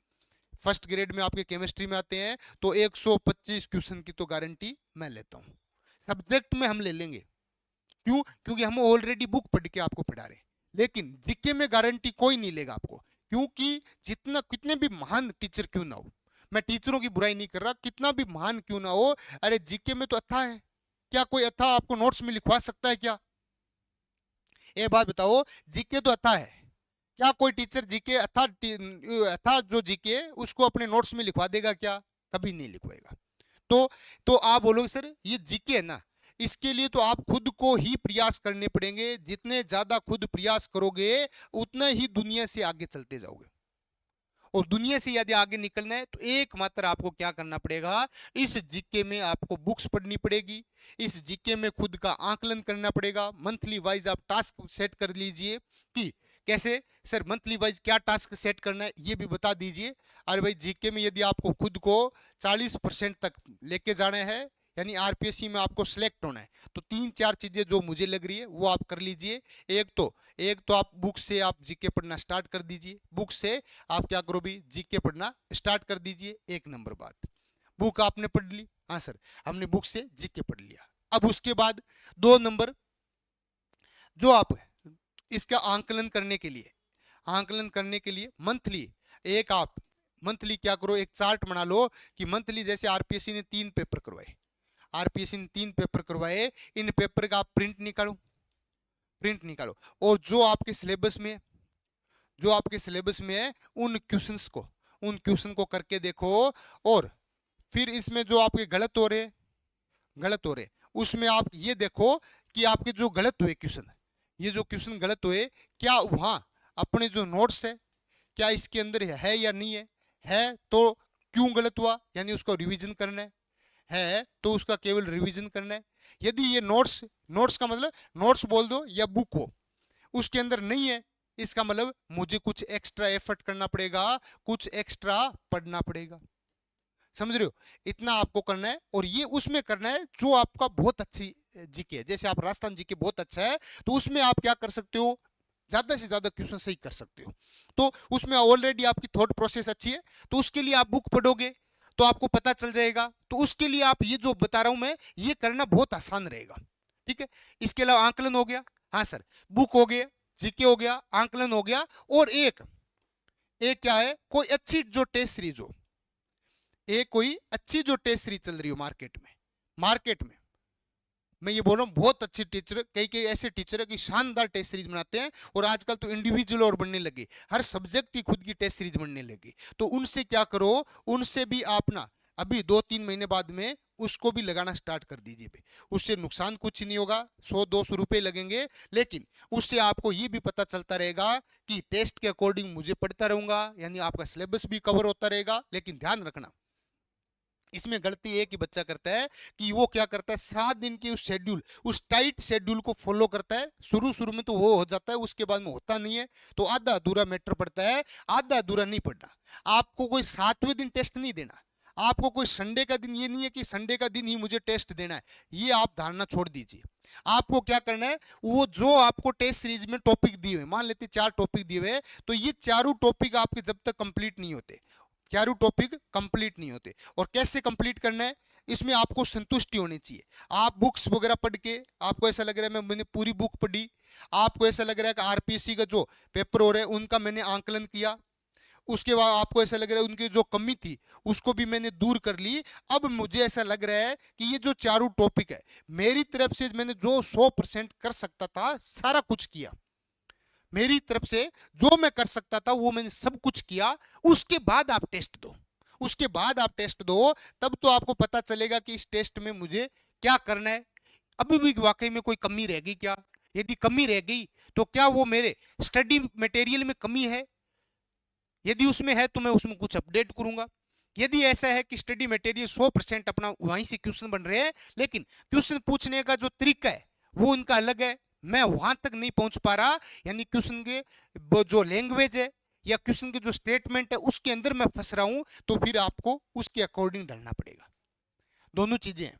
फर्स्ट ग्रेड में आपके केमिस्ट्री में आते हैं तो 125 क्वेश्चन की तो गारंटी मैं लेता हूँ, सब्जेक्ट में हम ले लेंगे। क्यों, क्योंकि हम ऑलरेडी बुक पढ़ के आपको पढ़ा रहे हैं। लेकिन जीके में गारंटी कोई नहीं लेगा आपको, क्योंकि जितना कितने भी महान टीचर क्यों ना हो, मैं टीचरों की बुराई नहीं कर रहा, कितना भी महान क्यों ना हो, अरे जीके में तो अथा है, क्या कोई अथा आपको नोट्स में लिखवा सकता है क्या? ये बात बताओ, जीके तो अथा है, क्या कोई टीचर जीके अथा जो जीके उसको अपने नोट्स में लिखवा देगा क्या? कभी नहीं लिखवाएगा। तो आप बोलोगे सर ये जीके है ना, इसके लिए तो आप खुद को ही प्रयास करने पड़ेंगे, जितने ज्यादा खुद प्रयास करोगे उतना ही दुनिया से आगे चलते जाओगे। और दुनिया से यदि आगे निकलना है तो एकमात्र आपको क्या करना पड़ेगा, इस जीके में आपको बुक्स पढ़नी पड़ेगी, इस जीके में खुद का आकलन करना पड़ेगा। मंथली वाइज आप टास्क सेट कर लीजिए कि कैसे सर मंथली वाइज क्या टास्क सेट करना है ये भी बता दीजिए। अरे भाई जीके में यदि आपको खुद को 40% तक लेके जाना है, यानी आरपीएससी में आपको सिलेक्ट होना है, तो 3 4 चीजें जो मुझे लग रही है वो आप कर लीजिए। एक तो आप बुक से आप जीके पढ़ना स्टार्ट कर दीजिए, बुक से आप क्या करो भी जीके पढ़ना स्टार्ट कर दीजिए। 1 नंबर बात, बुक आपने पढ़ ली, हाँ सर हमने बुक से जीके पढ़ लिया। अब उसके बाद 2 नंबर, जो आप इसका आंकलन करने के लिए मंथली आप मंथली क्या करो, एक चार्ट बना लो कि मंथली जैसे आरपीएससी ने 3 पेपर करवाए, इन पेपर का आप प्रिंट निकालो, और जो आपके सिलेबस में है उन क्वेश्चन को करके देखो। और फिर इसमें जो आपके गलत हो रहे उसमें आप ये देखो कि आपके जो गलत हुए क्वेश्चन, ये जो क्वेश्चन गलत हुए, क्या वहां अपने जो नोट्स है क्या इसके अंदर है या नहीं है तो क्यों गलत हुआ, यानी उसको रिवीजन करना है तो उसका केवल रिवीजन करना है। यदि ये नोट्स का मतलब नोट्स बोल दो या बुक हो, उसके अंदर नहीं है इसका मतलब मुझे कुछ एक्स्ट्रा एफर्ट करना पड़ेगा, कुछ एक्स्ट्रा पढ़ना पड़ेगा। समझ रहे हो? इतना आपको करना है, और ये उसमें करना है जो आपका बहुत अच्छी जीके है। जैसे आप राजस्थान जीके बहुत अच्छा है, तो उसमें आप क्या कर सकते हो, ज्यादा से ज्यादा क्वेश्चन सही कर सकते हो। तो उसमें ऑलरेडी आपकी थॉट प्रोसेस अच्छी है, तो उसके लिए आप बुक पढ़ोगे तो आपको पता चल जाएगा। तो उसके लिए आप ये जो बता रहा हूं मैं, ये करना बहुत आसान रहेगा। ठीक है? इसके अलावा आंकलन हो गया, हाँ सर, बुक हो गया, जीके हो गया, आंकलन हो गया, और एक एक क्या है, कोई अच्छी जो टेस्ट सीरीज हो, एक कोई अच्छी जो टेस्ट सीरीज चल रही हो मार्केट में मैं ये बोल रहा हूँ, बहुत अच्छे टीचर, कई कई ऐसे टीचर है कि शानदार टेस्ट सीरीज बनाते हैं, और आजकल तो इंडिविजुअल और बनने लगे, हर सब्जेक्ट की खुद की टेस्ट सीरीज बनने लगी। तो उनसे क्या करो, उनसे भी आप ना अभी 2-3 महीने बाद में उसको भी लगाना स्टार्ट कर दीजिए भाई। उससे नुकसान कुछ नहीं होगा, 100-200 रुपए लगेंगे, लेकिन उससे आपको ये भी पता चलता रहेगा कि टेस्ट के अकॉर्डिंग मुझे पढ़ता रहूंगा, यानी आपका सिलेबस भी कवर होता रहेगा। लेकिन ध्यान रखना, इसमें गलती एक ही बच्चा करता है कि वो क्या करता है, 7 दिन की उस शेड्यूल, उस टाइट शेड्यूल को फॉलो करता है। शुरू शुरू में तो वो हो जाता है, उसके बाद में होता नहीं है, तो आधा अधूरा मैटर पड़ता है। आधा अधूरा नहीं पढ़ना। आपको कोई 7वें दिन टेस्ट नहीं देना, आपको कोई संडे का दिन, ये नहीं है कि संडे का दिन ही मुझे टेस्ट देना है, ये आप धारणा छोड़ दीजिए। आपको क्या करना है, वो जो आपको टेस्ट सीरीज में टॉपिक दिए हुए, मान लेते 4 टॉपिक दिए हुए, तो ये चारों टॉपिक आपके जब तक कंप्लीट नहीं होते, चारों टॉपिक कंप्लीट नहीं होते। और कैसे कंप्लीट करना है, इसमें आपको संतुष्टि होनी चाहिए। आप बुक्स वगैरह पढ़ के आपको ऐसा लग रहा है मैंने पूरी बुक पढ़ी, आपको ऐसा लग रहा है कि आरपीएससी का जो पेपर हो रहा है उनका मैंने आंकलन किया, उसके बाद आपको ऐसा लग रहा है उनकी जो कमी थी उसको भी मैंने दूर कर ली। अब मुझे ऐसा लग रहा है कि ये जो चारों टॉपिक है, मेरी तरफ से मैंने जो 100% कर सकता था सारा कुछ किया, मेरी तरफ से जो मैं कर सकता था वो मैंने सब कुछ किया। उसके बाद आप टेस्ट दो, उसके बाद आप टेस्ट दो, तब तो आपको पता चलेगा कि इस टेस्ट में मुझे क्या करना है। अभी भी वाकई में कोई कमी रह गई क्या? यदि कमी रह गई तो क्या वो मेरे स्टडी मटेरियल में कमी है? यदि उसमें है तो मैं उसमें कुछ अपडेट करूंगा। यदि ऐसा है कि स्टडी मटेरियल 100% अपना वहीं से क्वेश्चन बन रहे हैं, लेकिन क्वेश्चन पूछने का जो तरीका है वो उनका अलग है, मैं वहां तक नहीं पहुंच पा रहा, यानी क्वेश्चन के जो लैंग्वेज है या क्वेश्चन के जो स्टेटमेंट है उसके अंदर मैं फंस रहा हूं, तो फिर आपको उसके अकॉर्डिंग ढलना पड़ेगा। दोनों चीजें हैं,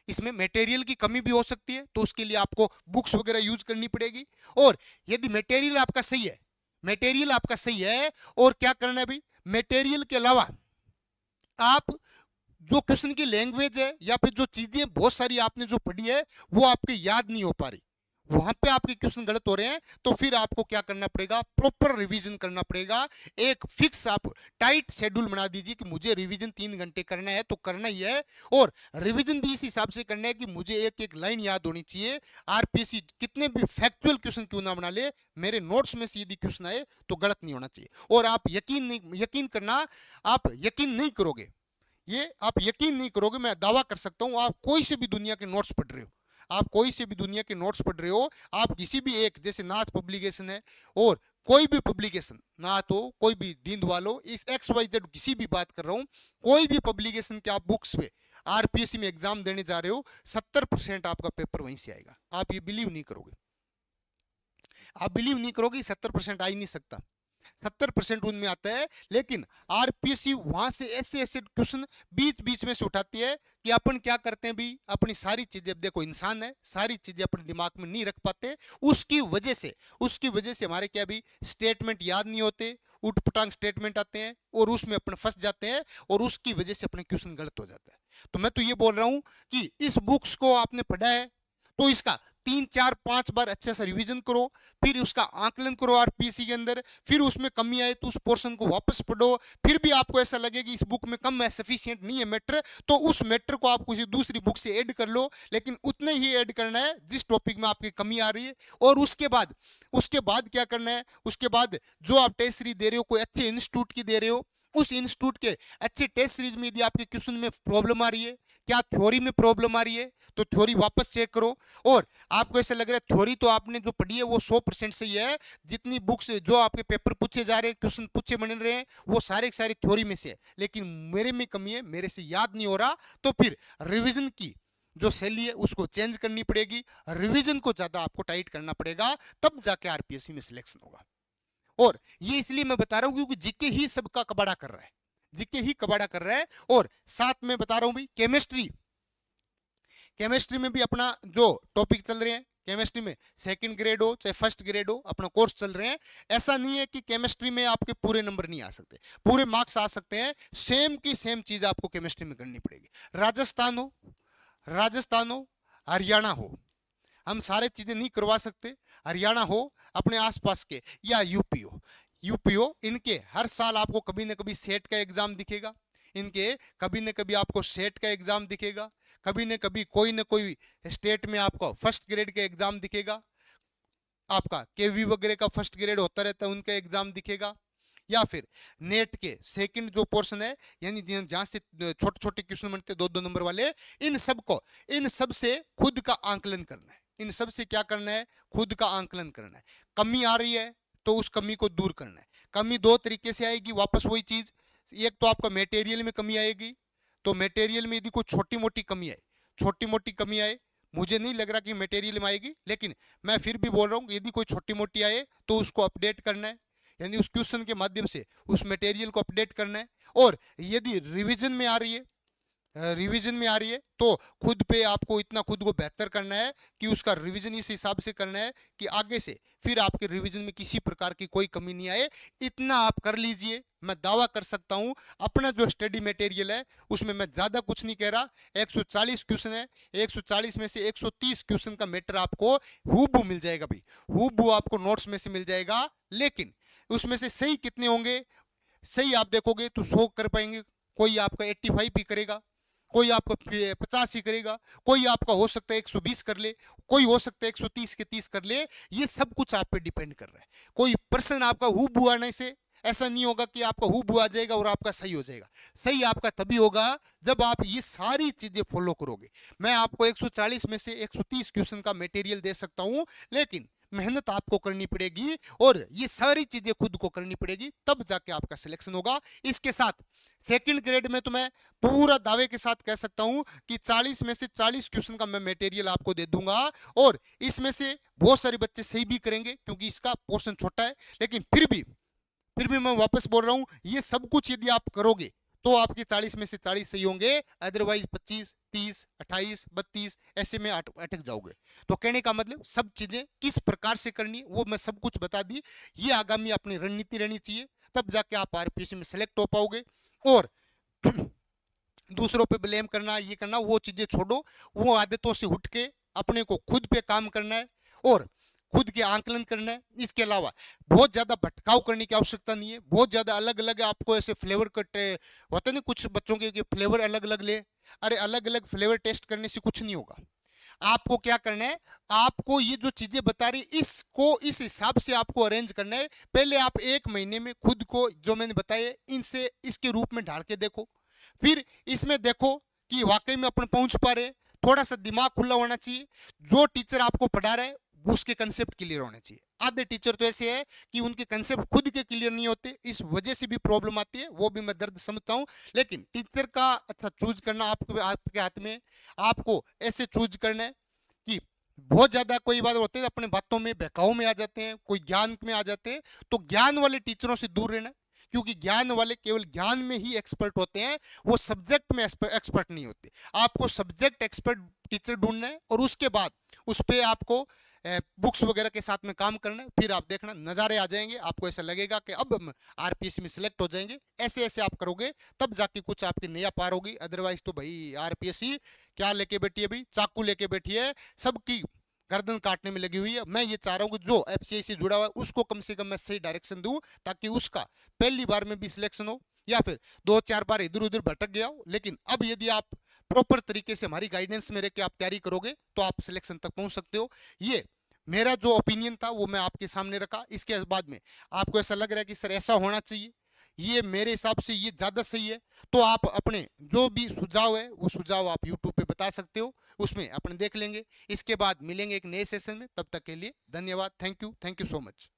इसमें मटेरियल की कमी भी हो सकती है, तो उसके लिए आपको बुक्स वगैरह यूज करनी पड़ेगी। और यदि मटेरियल आपका सही है, मटेरियल आपका सही है, और क्या करना है भाई, मटेरियल के अलावा आप जो क्वेश्चन की लैंग्वेज है या फिर जो चीजें बहुत सारी आपने जो पढ़ी है वो आपके याद नहीं हो पा रही, वहां पे आपके क्वेश्चन गलत हो रहे हैं, तो फिर आपको क्या करना पड़ेगा, प्रॉपर रिवीजन करना पड़ेगा। एक फिक्स आप टाइट शेड्यूल बना दीजिए कि मुझे रिवीजन 3 घंटे करना है तो करना ही है, और रिवीजन भी इस हिसाब से करना है कि मुझे एक एक लाइन याद होनी चाहिए। आरपीएससी कितने भी फैक्चुअल क्वेश्चन क्यों ना बना ले, मेरे नोट्स में से यदि क्वेश्चन आए तो गलत नहीं होना चाहिए। और आप यकीन करना, आप यकीन नहीं करोगे, ये आप यकीन नहीं करोगे, मैं दावा कर सकता हूं, आप कोई से भी दुनिया के नोट्स पढ़ रहे हो, आप कोई से भी दुनिया के नोट्स पढ़ रहे हो, आप किसी भी एक, जैसे नाथ पब्लिकेशन है और कोई भी पब्लिकेशन, नाथ हो कोई भी दीन वालो, इस XYZ किसी भी बात कर रहा हूं, कोई भी पब्लिकेशन के आप बुक्स पे आरपीएससी में एग्जाम देने जा रहे हो, 70% आपका पेपर वहीं से आएगा। आप ये बिलीव नहीं करोगे, आप बिलीव नहीं करोगे, 70% आ ही नहीं सकता, 70% उनमें आता है। लेकिन आरपीएससी वहां से ऐसे ऐसे क्वेश्चन बीच बीच में से उठाती है कि अपन क्या करते हैं भी, अपनी सारी चीजें, देखो इंसान है, सारी चीजें अपने दिमाग में नहीं रख पाते, उसकी वजह से हमारे क्या भी स्टेटमेंट याद नहीं होते, उठपटांग स्टेटमेंट आते हैं और उसमें अपन फंस जाते हैं, और उसकी वजह से अपने क्वेश्चन गलत हो जाता है। तो मैं तो ये बोल रहा हूं कि इस बुक्स को आपने पढ़ा है तो इसका 3-4-5 बार अच्छे से रिवीजन करो, फिर उसका आंकलन करो आरपीएससी के अंदर, फिर उसमें कमी आए तो उस पोर्शन को वापस पढ़ो, फिर भी आपको ऐसा लगे कि इस बुक में कम है, सफिशिएंट नहीं है मैटर, तो उस मैटर को आप किसी दूसरी बुक से ऐड कर लो, लेकिन उतने ही ऐड करना है जिस टॉपिक में आपकी कमी आ रही है। और उसके बाद क्या करना है, उसके बाद जो आप टेस्ट सीरीज दे रहे हो, कोई अच्छे इंस्टीट्यूट की दे रहे हो, उस इंस्टीट्यूट के अच्छे टेस्ट सीरीज में यदि आपके क्वेश्चन में प्रॉब्लम आ रही है, क्या थ्योरी में प्रॉब्लम आ रही है, तो थ्योरी वापस चेक करो। और आपको ऐसा लग रहा है थ्योरी तो आपने जो पढ़ी है वो 100% सही है, जितनी बुक्स जो आपके पेपर पूछे जा रहे हैं, क्वेश्चन पूछे बन रहे हैं, वो सारे के सारे थ्योरी में से है, लेकिन मेरे में कमी है, मेरे से याद नहीं हो रहा, तो फिर रिविजन की जो शैली है उसको चेंज करनी पड़ेगी, रिवीजन को ज्यादा आपको टाइट करना पड़ेगा, तब जाके आरपीएससी में सिलेक्शन होगा। और ये इसलिए मैं बता रहा हूं क्योंकि जीके ही सबका कबाड़ा कर रहा है, जीके ही कबाड़ा कर रहा है। और साथ में बता रहा हूं भाई केमिस्ट्री में भी अपना जो टॉपिक चल रहे हैं, केमिस्ट्री में सेकंड ग्रेड हो चाहे फर्स्ट ग्रेड हो, अपना कोर्स चल रहे हैं। ऐसा नहीं है कि केमिस्ट्री में आपके पूरे नंबर नहीं आ सकते, पूरे मार्क्स आ सकते हैं। सेम की सेम चीज आपको केमिस्ट्री में करनी पड़ेगी। राजस्थान हो हरियाणा हो, हम सारे चीजें नहीं करवा सकते। हरियाणा हो अपने आसपास के, या यूपी हो, इनके हर साल आपको कभी ना कभी सेट का एग्जाम दिखेगा, इनके कभी न कभी आपको सेट का एग्जाम दिखेगा, कभी न कभी कोई न कोई स्टेट में आपको फर्स्ट ग्रेड का एग्जाम दिखेगा, आपका केवी वगैरह का फर्स्ट ग्रेड होता रहता है उनका एग्जाम दिखेगा, या फिर नेट के सेकंड जो पोर्शन है, यानी जहां से छोटे छोटे क्वेश्चन बनते 2-2 नंबर वाले, इन सब से खुद का आंकलन करना है। इन सब से क्या करना है? खुद का आंकलन करना है। कमी आ रही है तो उस कमी को दूर करना है। कमी दो तरीके से आएगी, वापस वही चीज, एक तो आपका मटेरियल में कमी आएगी, तो मटेरियल में यदि कोई छोटी मोटी कमी आए, मुझे नहीं लग रहा कि मटेरियल में आएगी, लेकिन मैं फिर भी बोल रहा हूँ यदि कोई छोटी मोटी आए तो उसको अपडेट करना है, यानी उस क्वेश्चन के माध्यम से उस मटेरियल को अपडेट करना है। और यदि रिवीजन में आ रही है तो खुद पे आपको इतना खुद को बेहतर करना है कि उसका रिवीजन इस हिसाब से करना है कि आगे से फिर आपके रिवीजन में किसी प्रकार की कोई कमी नहीं आए। इतना आप कर लीजिए, मैं दावा कर सकता हूं अपना जो स्टडी मटेरियल है उसमें मैं ज्यादा कुछ नहीं कह रहा। 140 क्वेश्चन है, 140 में से 130 क्वेश्चन का मैटर आपको हूबहू मिल जाएगा भाई, हूबहू आपको नोट्स में से मिल जाएगा। लेकिन उसमें से सही कितने होंगे? सही आप देखोगे तो 100 कर पाएंगे, कोई आपका 85 भी करेगा, कोई आपका 50 ही करेगा, कोई आपका हो सकता है 120 कर ले, कोई हो सकता है 130 के 30 कर ले। ये सब कुछ आप पे डिपेंड कर रहा है। कोई पर्सन आपका हूबहू आने से ऐसा नहीं होगा कि आपका हूबहू आ जाएगा और आपका सही हो जाएगा। सही आपका तभी होगा जब आप ये सारी चीजें फॉलो करोगे। मैं आपको 140 में से 130 क्वेश्चन का मटेरियल दे सकता हूं, लेकिन मेहनत आपको करनी पड़ेगी और ये सारी चीजें खुद को करनी पड़ेगी, तब जाके आपका सिलेक्शन होगा। इसके साथ सेकंड ग्रेड में तो मैं पूरा दावे के साथ कह सकता हूं कि 40 में से 40 क्वेश्चन का मैं मटेरियल आपको दे दूंगा, और इसमें से बहुत सारे बच्चे सही भी करेंगे क्योंकि इसका पोर्शन छोटा है। लेकिन फिर भी मैं वापस बोल रहा हूं, ये सब कुछ यदि आप करोगे तो आपके 40 में से 40 सही होंगे, अदरवाइज 25, 30, 28, 32 ऐसे में अटक जाओगे। तो कहने का मतलब सब चीजें किस प्रकार से करनी है वो मैं सब कुछ बता दी। ये आगामी अपनी रणनीति रहनी चाहिए, तब जाके आप आरपीएससी में सेलेक्ट हो पाओगे। और दूसरों पे ब्लेम करना, ये करना, वो चीजें छोड़ो, वो आदतों से उठ के अपने को खुद पे काम करना है और खुद के आंकलन करना है। इसके अलावा बहुत ज्यादा भटकाव करने की आवश्यकता नहीं है। बहुत ज्यादा अलग अलग आपको ऐसे फ्लेवर कट होते नहीं कुछ बच्चों के फ्लेवर अलग अलग ले, अरे अलग अलग फ्लेवर टेस्ट करने से कुछ नहीं होगा। आपको क्या करना है, आपको ये जो चीजें बता रही इसको इस हिसाब से आपको अरेंज करना है। पहले आप 1 महीने में खुद को जो मैंने बताया इनसे इसके रूप में ढाल के देखो, फिर इसमें देखो कि वाकई में अपन पहुंच पा रहे हैं। थोड़ा सा दिमाग खुला होना चाहिए, जो टीचर आपको पढ़ा रहा है उसके कंसेप्ट क्लियर होने चाहिए। आधे टीचर तो ऐसे है कि उनके कंसेप्ट खुद के क्लियर नहीं होते, इस वजह से भी प्रॉब्लम आती है, वो भी मैं दर्द समझता हूं। लेकिन टीचर का अच्छा चूज करना आपके हाथ में, आपको ऐसे चूज करना है कि बहुत ज्यादा कोई बात होती है अपने बातों में बहकाव में आ जाते हैं, कोई ज्ञान में आ जाते हैं, तो ज्ञान वाले टीचरों से दूर रहना, क्योंकि ज्ञान वाले केवल ज्ञान में ही एक्सपर्ट होते हैं, वो सब्जेक्ट में एक्सपर्ट नहीं होते। आपको सब्जेक्ट एक्सपर्ट टीचर ढूंढना है और उसके बाद उस पर आपको बुक्स वगैरह के साथ में काम करना है। फिर आप देखना नज़ारे आ जाएंगे, आपको ऐसा लगेगा कि अब हम आरपीएससी में सिलेक्ट हो जाएंगे। ऐसे ऐसे आप करोगे तब जाके कुछ आपकी नया पार होगी। अदरवाइज तो भाई आरपीएससी क्या लेके बैठी है भाई, चाकू लेके बैठी है, सबकी गर्दन काटने में लगी हुई है। मैं ये चाह रहा हूँ कि जो एफसीआई से जुड़ा हुआ है उसको कम से कम मैं सही डायरेक्शन दूं, ताकि उसका पहली बार में भी सिलेक्शन हो, या फिर 2-4 बार इधर उधर भटक गया हो। लेकिन अब यदि आप प्रॉपर तरीके से हमारी गाइडेंस में रह के आप तैयारी करोगे तो आप सिलेक्शन तक पहुंच सकते हो। ये मेरा जो ओपिनियन था वो मैं आपके सामने रखा। इसके बाद में आपको ऐसा लग रहा है कि सर ऐसा होना चाहिए, ये मेरे हिसाब से ये ज्यादा सही है, तो आप अपने जो भी सुझाव है वो सुझाव आप यूट्यूब पे बता सकते हो, उसमें अपन देख लेंगे। इसके बाद मिलेंगे एक नए सेशन में, तब तक के लिए धन्यवाद। Thank you so much.